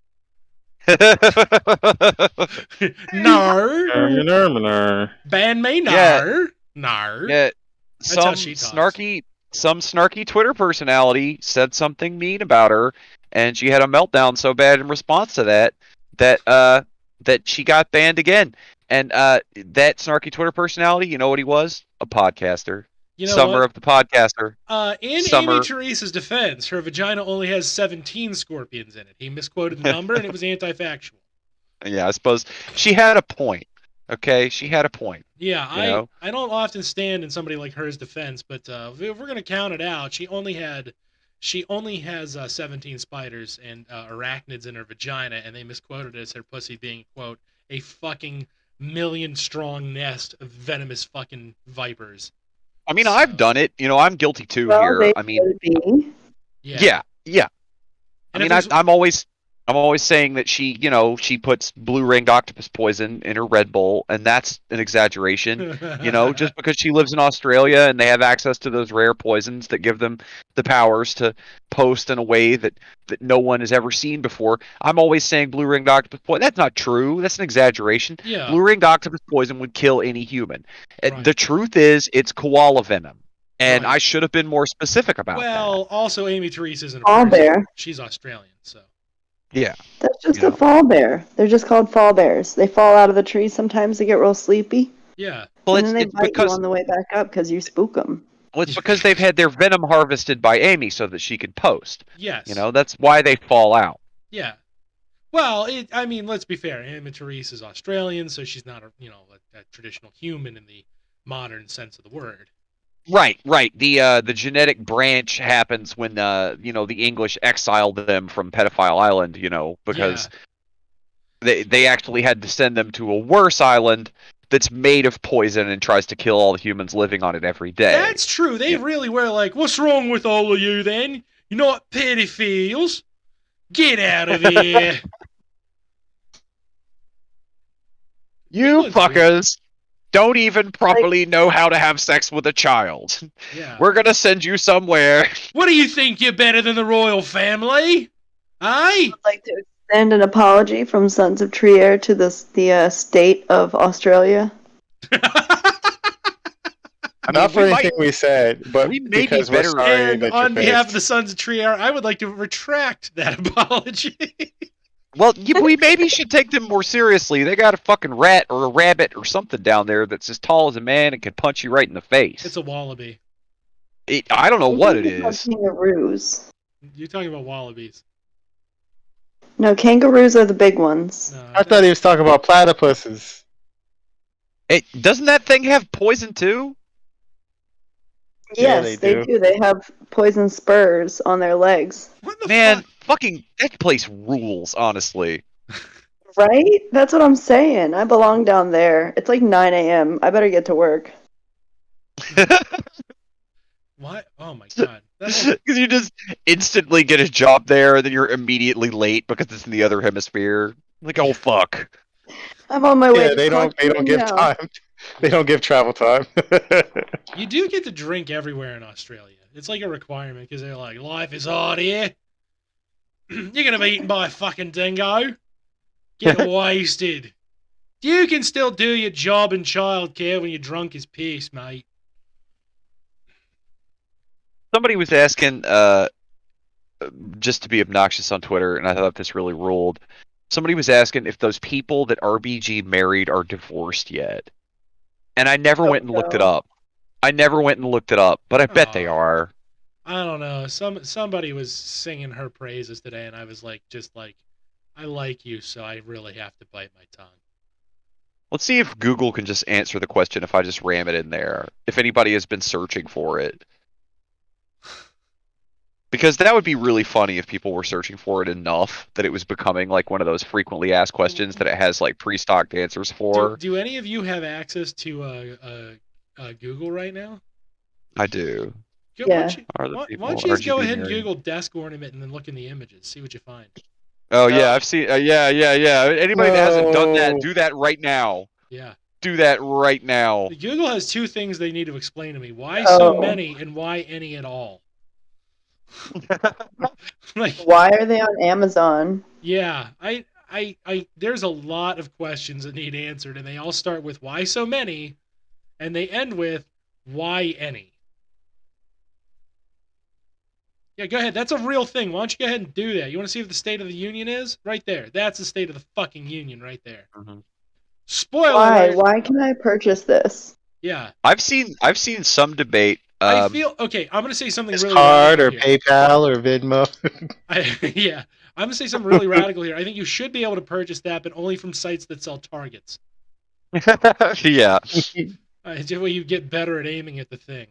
Nar. Ban me, nar. Yeah. Nar. Yeah. Some snarky Twitter personality said something mean about her, and she had a meltdown so bad in response to that that she got banned again. And that snarky Twitter personality, you know what he was? A podcaster. You know Summer what? of the podcaster. In Amy Therese's defense, her vagina only has 17 scorpions in it. He misquoted the number, and it was anti-factual. Yeah, I suppose she had a point. Okay, she had a point. Yeah, I don't often stand in somebody like her's defense, but if we're gonna count it out, she only has 17 spiders and arachnids in her vagina, and they misquoted it as her pussy being, quote, a fucking million-strong nest of venomous fucking vipers. I mean, I've done it. You know, I'm guilty too here. I mean, yeah. I mean, I'm always saying that she puts blue-ringed octopus poison in her Red Bull, and that's an exaggeration. Just because she lives in Australia and they have access to those rare poisons that give them the powers to post in a way that no one has ever seen before. I'm always saying blue-ringed octopus poison. That's not true. That's an exaggeration. Yeah. Blue-ringed octopus poison would kill any human. Right. The truth is, it's koala venom. And I should have been more specific about that. Well, also, Amy Therese isn't a fall bear. She's Australian, so. Yeah. That's just a fall bear. They're just called fall bears. They fall out of the tree sometimes. They get real sleepy. Yeah. Well, and then they bite you on the way back up because you spook them. Well, it's because they've had their venom harvested by Amy so that she could post. Yes. That's why they fall out. Yeah. Well, let's be fair. Amy Therese is Australian, so she's not a traditional human in the modern sense of the word. Right. The genetic branch happens when the English exiled them from Pedophile Island, because they actually had to send them to a worse island that's made of poison and tries to kill all the humans living on it every day. That's true. They really were like, what's wrong with all of you then? You're not pedophiles. Get out of here. You fuckers don't even properly know how to have sex with a child. Yeah. We're gonna send you somewhere. What do you think? You're better than the royal family? I would like to extend an apology from Sons of Trier to the state of Australia. Not for anything we said, but because we're sorry that on behalf of the Sons of Trier, I would like to retract that apology. Well, we maybe should take them more seriously. They got a fucking rat or a rabbit or something down there that's as tall as a man and can punch you right in the face. It's a wallaby. I don't know what it is. Kangaroos. You're talking about wallabies. No, kangaroos are the big ones. No, I thought he was talking about platypuses. Doesn't that thing have poison too? Yes, they do. They have poison spurs on their legs. What the fuck? Fucking that place rules, honestly. Right? That's what I'm saying. I belong down there. It's like 9 a.m. I better get to work. What? Oh my god. Because you just instantly get a job there, and then you're immediately late because it's in the other hemisphere. Like, oh fuck. I'm on my way. Yeah, they don't give time. They don't give travel time. You do get to drink everywhere in Australia. It's like a requirement because they're like, life is hard here. You're gonna be eaten by a fucking dingo. Get wasted. You can still do your job in childcare when you're drunk as piss, mate. Somebody was asking, just to be obnoxious on Twitter, and I thought this really ruled. Somebody was asking if those people that RBG married are divorced yet. and I never went and looked it up. But I bet they are. I don't know. Somebody was singing her praises today, and I was like, I like you, so I really have to bite my tongue. Let's see if Google can just answer the question if I just ram it in there. If anybody has been searching for it. Because that would be really funny if people were searching for it enough that it was becoming like one of those frequently asked questions that it has like pre-stocked answers for. Do any of you have access to Google right now? I do. Why don't you just go ahead and Google desk ornament and then look in the images, see what you find. Oh yeah, I've seen. Yeah. Anybody that hasn't done that, do that right now. Yeah. Do that right now. Google has two things they need to explain to me: why so many, and why any at all. Like, why are they on Amazon? Yeah, I there's a lot of questions that need answered, and they all start with why so many, and they end with why any. Yeah, go ahead. That's a real thing. Why don't you go ahead and do that? You want to see what the State of the Union is? Right there. That's the State of the fucking Union right there. Mm-hmm. Spoiler. Why? Why can I purchase this? Yeah. I've seen some debate. I feel okay. I'm gonna say something really card or here. PayPal or Venmo. Yeah, I'm gonna say something really radical here. I think you should be able to purchase that, but only from sites that sell targets. Yeah. Just way you get better at aiming at the thing.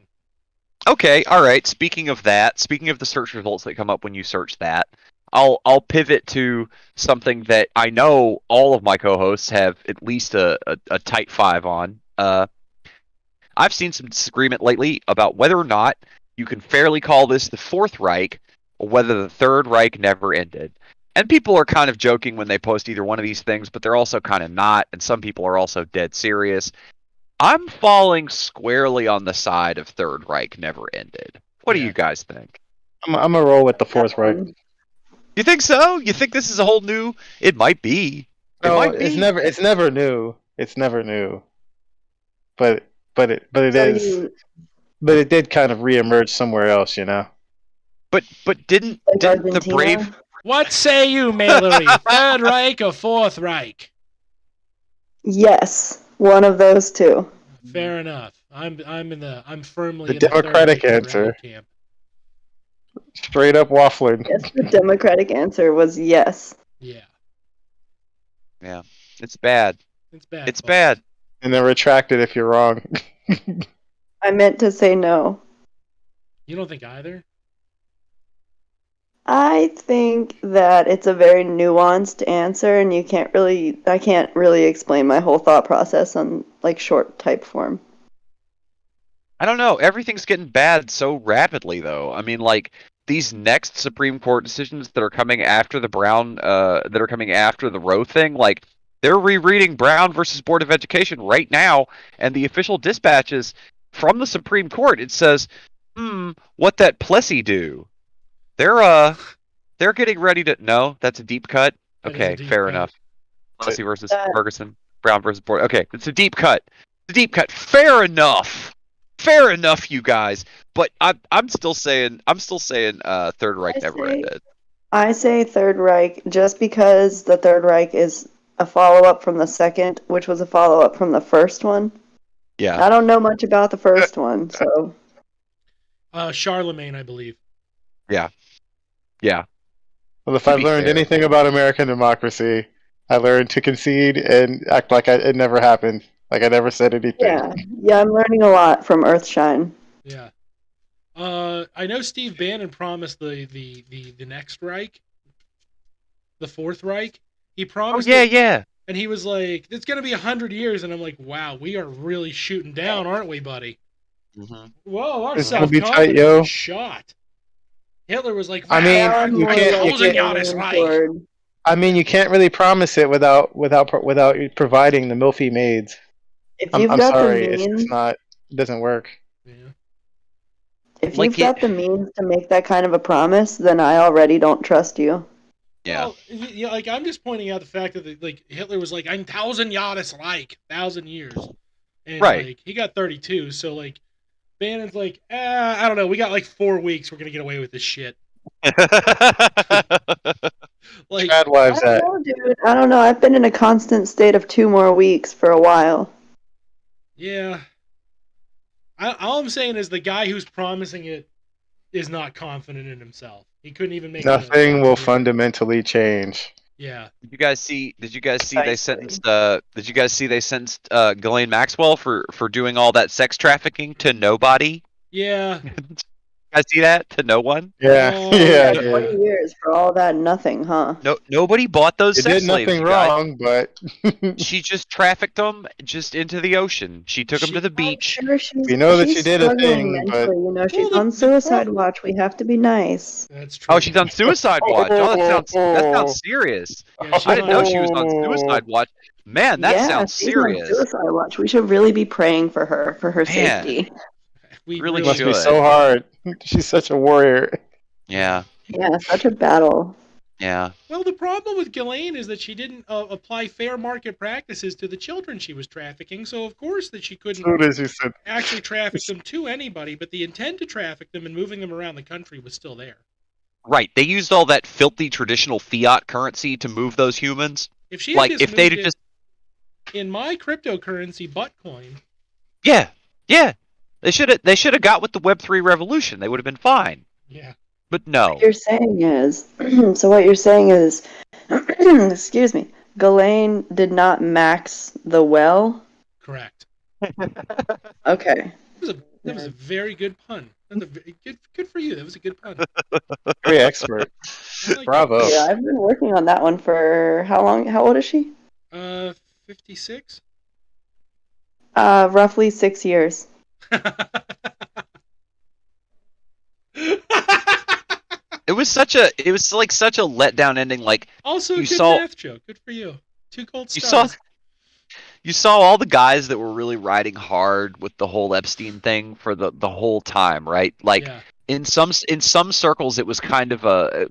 Okay. All right. Speaking of the search results that come up when you search that, I'll pivot to something that I know all of my co-hosts have at least a tight 5 on. I've seen some disagreement lately about whether or not you can fairly call this the Fourth Reich, or whether the Third Reich never ended. And people are kind of joking when they post either one of these things, but they're also kind of not, and some people are also dead serious. I'm falling squarely on the side of Third Reich never ended. What do you guys think? I'm gonna roll with the Fourth Reich. You think so? You think this is a whole new? It might be. It's never new. It's never new. But it did kind of reemerge somewhere else, you know. But didn't the brave? What say you, Mallory? Third Reich or Fourth Reich? Yes, one of those two. Fair enough. I'm firmly the in Democratic the answer. Camp. Straight up waffling. Yes, the Democratic answer was yes. Yeah. Yeah, it's bad. It's bad. And then retract it if you're wrong. I meant to say no. You don't think either? I think that it's a very nuanced answer, and I can't really explain my whole thought process on like short type form. I don't know. Everything's getting bad so rapidly, though. I mean, like these next Supreme Court decisions that are coming after the Roe thing, like. They're rereading Brown versus Board of Education right now, and the official dispatches from the Supreme Court, it says, what that Plessy do? They're getting ready to... No, that's a deep cut? Okay, fair enough. Plessy versus Ferguson, Brown versus Board. Okay, it's a deep cut. Fair enough. Fair enough, you guys. But I'm still saying Third Reich never ended. I say Third Reich just because the Third Reich is a follow-up from the second, which was a follow-up from the first one. Yeah. I don't know much about the first one, so... Charlemagne, I believe. Yeah. Yeah. Well, if I learned anything about American democracy, I learned to concede and act like it never happened. Like I never said anything. Yeah, I'm learning a lot from Earthshine. Yeah. I know Steve Bannon promised the next Reich, the Fourth Reich. He promised. Oh, yeah. And he was like, "It's gonna be 100 years," and I'm like, "Wow, we are really shooting down, aren't we, buddy?" Mm-hmm. Whoa, our self-confidence is shot. Hitler was like, I mean, you can't really promise it without providing the milfy maids. I'm sorry, it's not. It doesn't work. Yeah. If you've got the means to make that kind of a promise, then I already don't trust you. Yeah. Well, yeah, like I'm just pointing out the fact that like Hitler was like 1,000 Jahres like 1,000 years, and right. Like he got 32, so like Bannon's like, I don't know, we got like 4 weeks, we're gonna get away with this shit. Like, I don't know, I've been in a constant state of 2 more weeks for a while. Yeah. All I'm saying is the guy who's promising it is not confident in himself. He couldn't even make nothing will fundamentally change. Yeah. Did you guys see they sentenced Ghislaine Maxwell for doing all that sex trafficking to nobody? Yeah. I see that to no one. Yeah, Oh, yeah. 20 years for all that nothing, huh? No, nobody bought those It sex did slaves. nothing wrong, but she just trafficked them just into the ocean. She took them to the beach. I'm sure we know that she she's did a struggling thing, but mentally. You know, she's on suicide watch. We have to be nice. That's true. Oh, she's on suicide watch. Oh, that sounds serious. Yeah, I didn't know she was on suicide watch. Man, that sounds serious. On suicide watch. We should really be praying for her safety. We really must should. be so hard. She's such a warrior. Yeah. Yeah, such a battle. Yeah. Well, the problem with Ghislaine is that she didn't apply fair market practices to the children she was trafficking, so of course that she couldn't actually traffic them to anybody, but the intent to traffic them and moving them around the country was still there. Right. They used all that filthy traditional fiat currency to move those humans. If she had just in my cryptocurrency Buttcoin. Yeah. Yeah. They should have got with the Web3 revolution. They would have been fine. Yeah. But no. What you're saying is, excuse me, Ghislaine did not max the well? Correct. Okay. That was a very good pun. That was good for you. That was a good pun. Very expert. Bravo. Yeah, I've been working on that one for how long? How old is she? 56? Roughly 6 years. It was such a letdown ending. Like, also a good math joke. Good for you. 2 gold stars. You saw all the guys that were really riding hard with the whole Epstein thing for the whole time, right? Like, in some circles, it was kind of a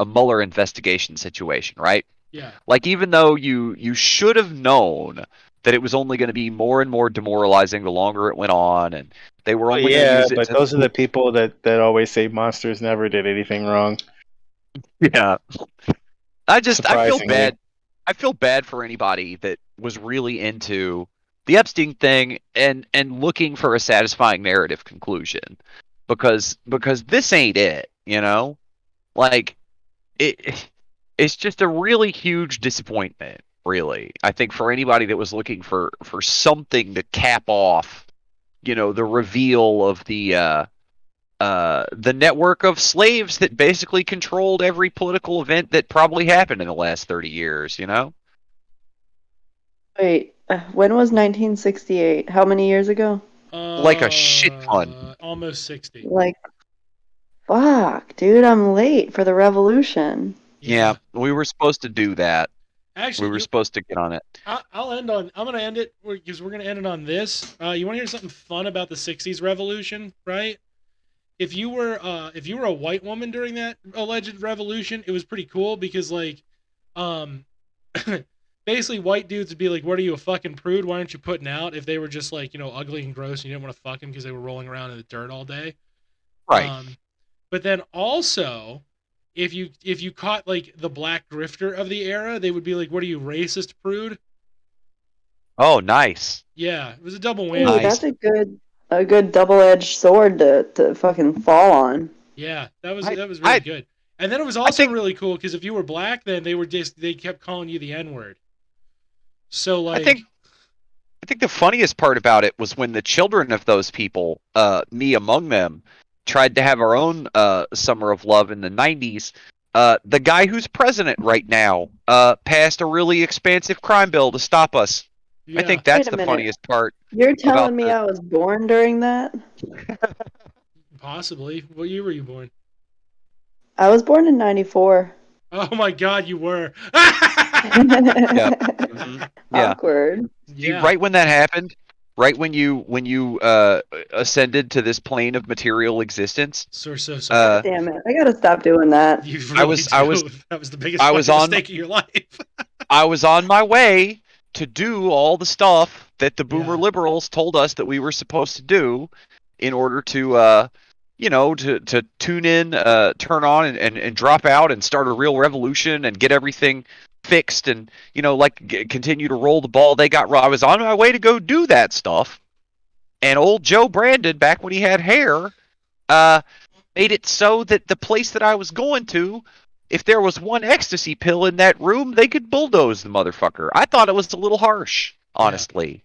Mueller investigation situation, right? Yeah. Like, even though you should have known that it was only going to be more and more demoralizing the longer it went on, and they were only going to use it. But those are the people that always say monsters never did anything wrong. Yeah. I feel bad. I feel bad for anybody that was really into the Epstein thing and looking for a satisfying narrative conclusion, because this ain't it, you know? Like, it's just a really huge disappointment, really. I think for anybody that was looking for something to cap off, you know, the reveal of the network of slaves that basically controlled every political event that probably happened in the last 30 years, you know? Wait, when was 1968? How many years ago? Like a shit ton. Almost 60. Like, fuck, dude, I'm late for the revolution. Yeah, we were supposed to do that. Actually, we were supposed to get on it. I'm going to end it because we're going to end it on this. You want to hear something fun about the 60s revolution, right? If you were a white woman during that alleged revolution, it was pretty cool because, like, basically white dudes would be like, "What are you, a fucking prude? Why aren't you putting out?" If they were just, like, you know, ugly and gross and you didn't want to fuck them because they were rolling around in the dirt all day. Right. But then also, if you caught, like, the black grifter of the era, they would be like, "What are you, racist prude?" Oh, nice. Yeah, it was a double win. Ooh, that's a good double-edged sword to fucking fall on. Yeah, that was really good. And then it was also really cool because if you were black, then they kept calling you the N-word. So, like, I think the funniest part about it was when the children of those people, me among them, tried to have our own summer of love in the 90s. The guy who's president right now passed a really expansive crime bill to stop us. Yeah. I think that's the funniest part. You're telling me I was born during that? Possibly. What year were you born? I was born in 94. Oh my God, you were. Yeah. Mm-hmm. Yeah. Awkward. Yeah. Right when that happened, right when you ascended to this plane of material existence. So damn it! I gotta stop doing that. That was the biggest mistake of your life. I was on my way to do all the stuff that the boomer liberals told us that we were supposed to do in order to to tune in, turn on and drop out and start a real revolution and get everything fixed and, continue to roll the ball. I was on my way to go do that stuff. And old Joe Brandon, back when he had hair, made it so that the place that I was going to, if there was one ecstasy pill in that room, they could bulldoze the motherfucker. I thought it was a little harsh, honestly.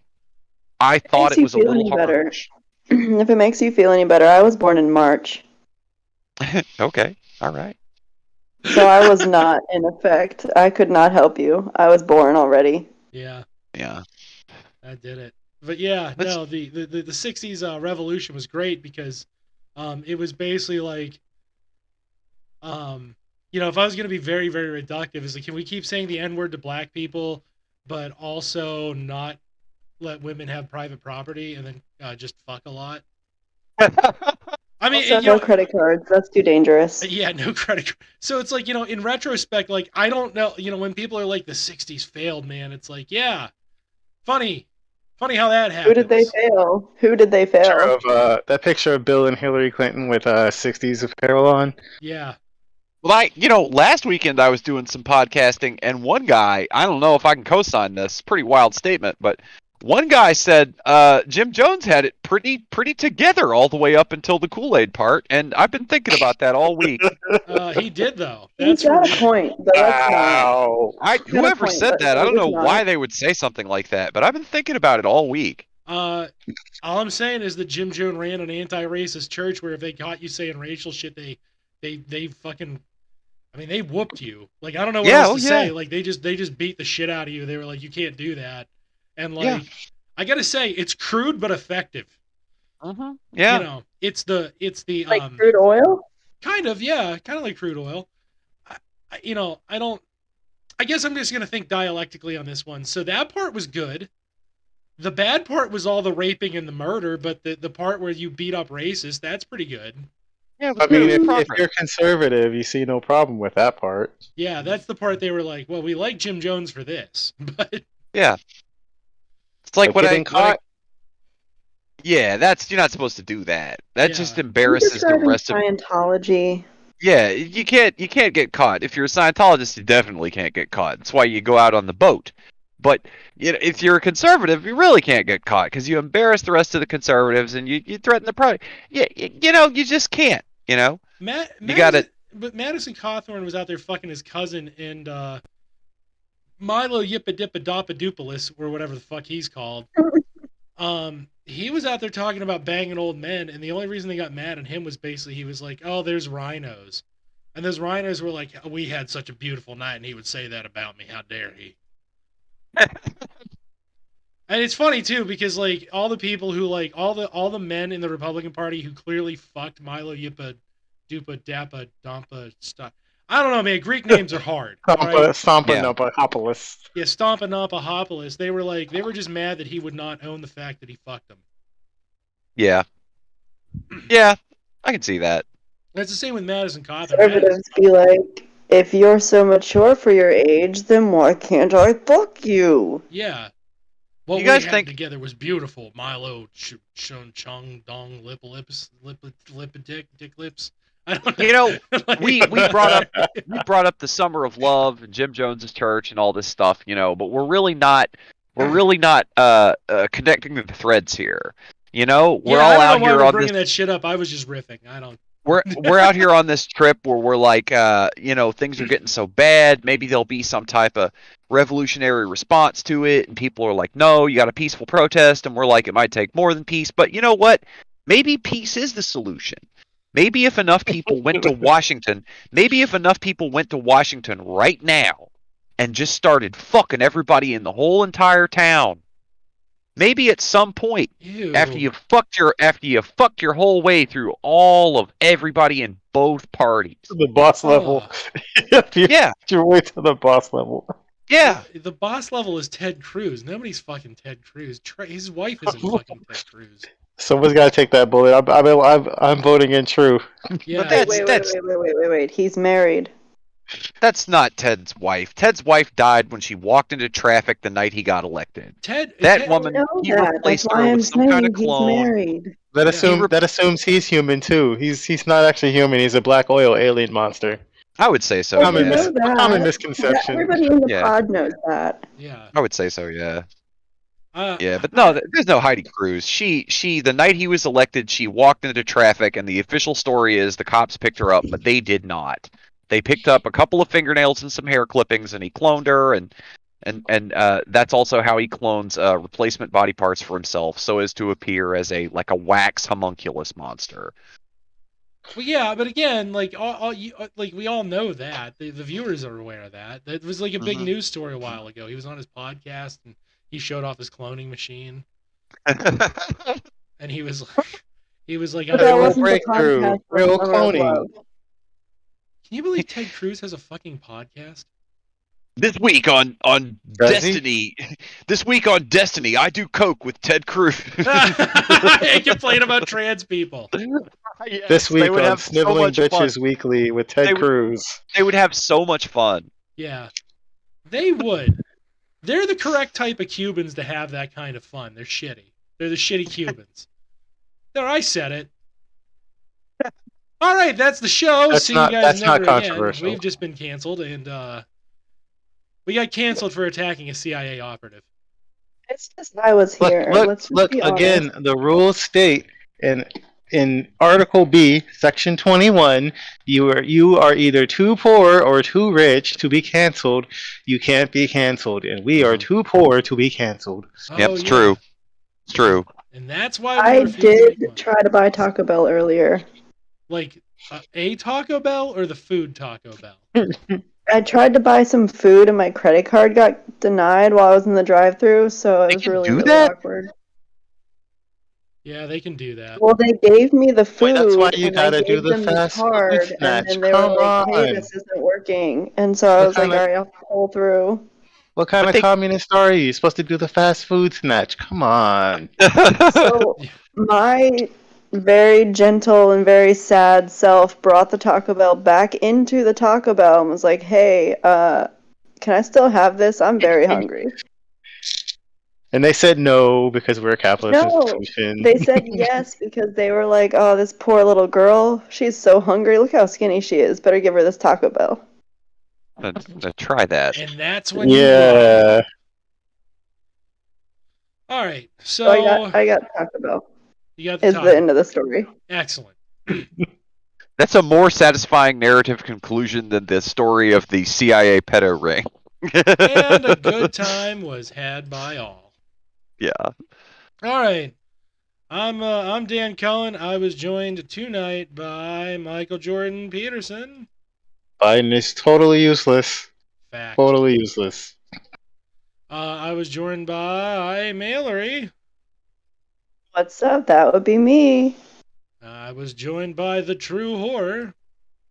Yeah. I thought it was a little harsh. If it makes you feel any better, I was born in March. Okay, all right. So I was not in effect. I could not help you. I was born already. Yeah. Yeah. I did it. But yeah, no, the 60s revolution was great because it was basically like, if I was going to be very, very reductive, is like, can we keep saying the N-word to black people, but also not let women have private property and then just fuck a lot? I mean, also, no credit cards. That's too dangerous. Yeah, no credit. So it's like, in retrospect, like, I don't know, when people are like, the 60s failed, man, it's like, yeah, funny how that happened. Who did they fail? That picture of Bill and Hillary Clinton with 60s apparel on. Yeah. Well, last weekend I was doing some podcasting, and one guy, I don't know if I can co-sign this, pretty wild statement, but one guy said Jim Jones had it pretty together all the way up until the Kool-Aid part, and I've been thinking about that all week. He did, though. He's got a point. Wow. Whoever said that, I don't know why they would say something like that, but I've been thinking about it all week. All I'm saying is that Jim Jones ran an anti-racist church where if they caught you saying racial shit, they fucking, I mean, they whooped you. Like, I don't know what else to say. Like, they just beat the shit out of you. They were like, you can't do that. And like, I gotta say, it's crude but effective. Yeah. It's the like crude oil. Kind of like crude oil. I guess I'm just gonna think dialectically on this one. So that part was good. The bad part was all the raping and the murder, but the part where you beat up racists, that's pretty good. Yeah, I mean, if you're conservative, you see no problem with that part. Yeah, that's the part they were like, well, we like Jim Jones for this, but yeah. It's like yeah, you're not supposed to do that. That just embarrasses the rest of Scientology. Yeah, you can't get caught. If you're a Scientologist, you definitely can't get caught. That's why you go out on the boat. But if you're a conservative, you really can't get caught because you embarrass the rest of the conservatives and you threaten the product. You just can't. You got it. But Madison Cawthorn was out there fucking his cousin and Milo Yippadipadoppadoopolis, or whatever the fuck he's called. He was out there talking about banging old men, and the only reason they got mad at him was basically he was like, oh, there's rhinos. And those rhinos were like, we had such a beautiful night, and he would say that about me. How dare he? And it's funny, too, because, like, all the people who, like, all the men in the Republican Party who clearly fucked Milo Yippadipadoppadoopolis stuff. I don't know, man. Greek names are hard. Stompanopoulos. Yeah, Stompanopoulos. They were just mad that he would not own the fact that he fucked them. Yeah. Yeah, I can see that. That's the same with Madison Cawthorn. Conservatives be like, if you're so mature for your age, then why can't I fuck you? Yeah. What you guys we think had together was beautiful. Milo, Chung, Dong, Lip Dick Lips. We brought up the Summer of Love and Jim Jones's church and all this stuff, but we're really not connecting the threads here. We're all out here on bringing that shit up. I was just riffing. I don't. We're out here on this trip where we're like, things are getting so bad. Maybe there'll be some type of revolutionary response to it, and people are like, no, you got a peaceful protest, and we're like, it might take more than peace. But you know what? Maybe peace is the solution. Maybe if enough people went to Washington, right now and just started fucking everybody in the whole entire town. Maybe at some point, after you fucked your whole way through all of everybody in both parties, the boss level. Your way to the boss level. Yeah, the boss level is Ted Cruz. Nobody's fucking Ted Cruz. His wife isn't fucking Ted Cruz. Someone's got to take that bullet. I'm voting in True. Yeah. But wait. He's married. That's not Ted's wife. Ted's wife died when she walked into traffic the night he got elected. Woman, he replaced her with some kind of clone. Married. That assumes he's human too. He's not actually human. He's a black oil alien monster. I would say so. Common misconception. Everybody in the pod knows that. Yeah. I would say so. Yeah. But no, there's no Heidi Cruz. She the night he was elected, she walked into traffic, and the official story is the cops picked her up, but they did not. They picked up a couple of fingernails and some hair clippings, and he cloned her, and that's also how he clones replacement body parts for himself, so as to appear as a wax homunculus monster. Well, yeah, but again, like we all know that the viewers are aware of that. That was like a big news story a while ago. He was on his podcast and he showed off his cloning machine, and he was like, real breakthrough, real cloning. Can you believe Ted Cruz has a fucking podcast? This week on Destiny. This week on Destiny, I do coke with Ted Cruz. And complain about trans people. Yes, this week on Sniveling Bitches Weekly with Ted Cruz. They would have so much fun. Yeah, they would. They're the correct type of Cubans to have that kind of fun. They're shitty. They're the shitty Cubans. There, I said it. All right, that's the show. See you guys never again. We've just been canceled, and we got canceled for attacking a CIA operative. It's just I was here. Look again. The rules state in Article B, Section 21, you are either too poor or too rich to be canceled. You can't be canceled, and we are too poor to be canceled. Yep, it's true. It's true. And that's why I did try to buy Taco Bell earlier. Like a Taco Bell or the food Taco Bell? I tried to buy some food and my credit card got denied while I was in the drive-thru, so it was really awkward. Yeah, they can do that. Well, they gave me the food. That's why you gotta do the fast card, food snatch. And then they were like, "Hey, this isn't working," and so I was like, "All right, I'll pull through." What kind of communist are you? You're supposed to do the fast food snatch. Come on. So my very gentle and very sad self brought the Taco Bell back into the Taco Bell and was like, "Hey, can I still have this? I'm very hungry." And they said no because we're a capitalist institution. They said yes because they were like, "Oh, this poor little girl, she's so hungry. Look how skinny she is. Better give her this Taco Bell." Try that. And that's when Yeah. All right, so I got Taco Bell. You got the the end of the story. Excellent. That's a more satisfying narrative conclusion than the story of the CIA pedo ring. And a good time was had by all. Yeah. All right. I'm Dan Cohen. I was joined tonight by Michael Jordan Peterson. Biden is totally useless. Fact. Totally useless. I was joined by Mallory. What's up? That would be me. I was joined by the True Horror.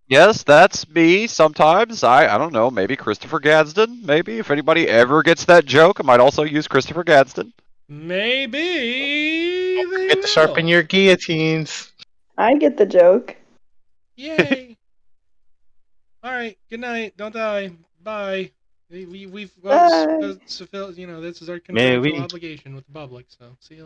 Yes, that's me sometimes. I don't know, maybe Christopher Gadsden. Maybe if anybody ever gets that joke, I might also use Christopher Gadsden. Maybe they Get to sharpen your guillotines. I get the joke. Yay. All right, good night. Don't die. Bye. We've Bye. this is our contractual obligation with the public, so see you later.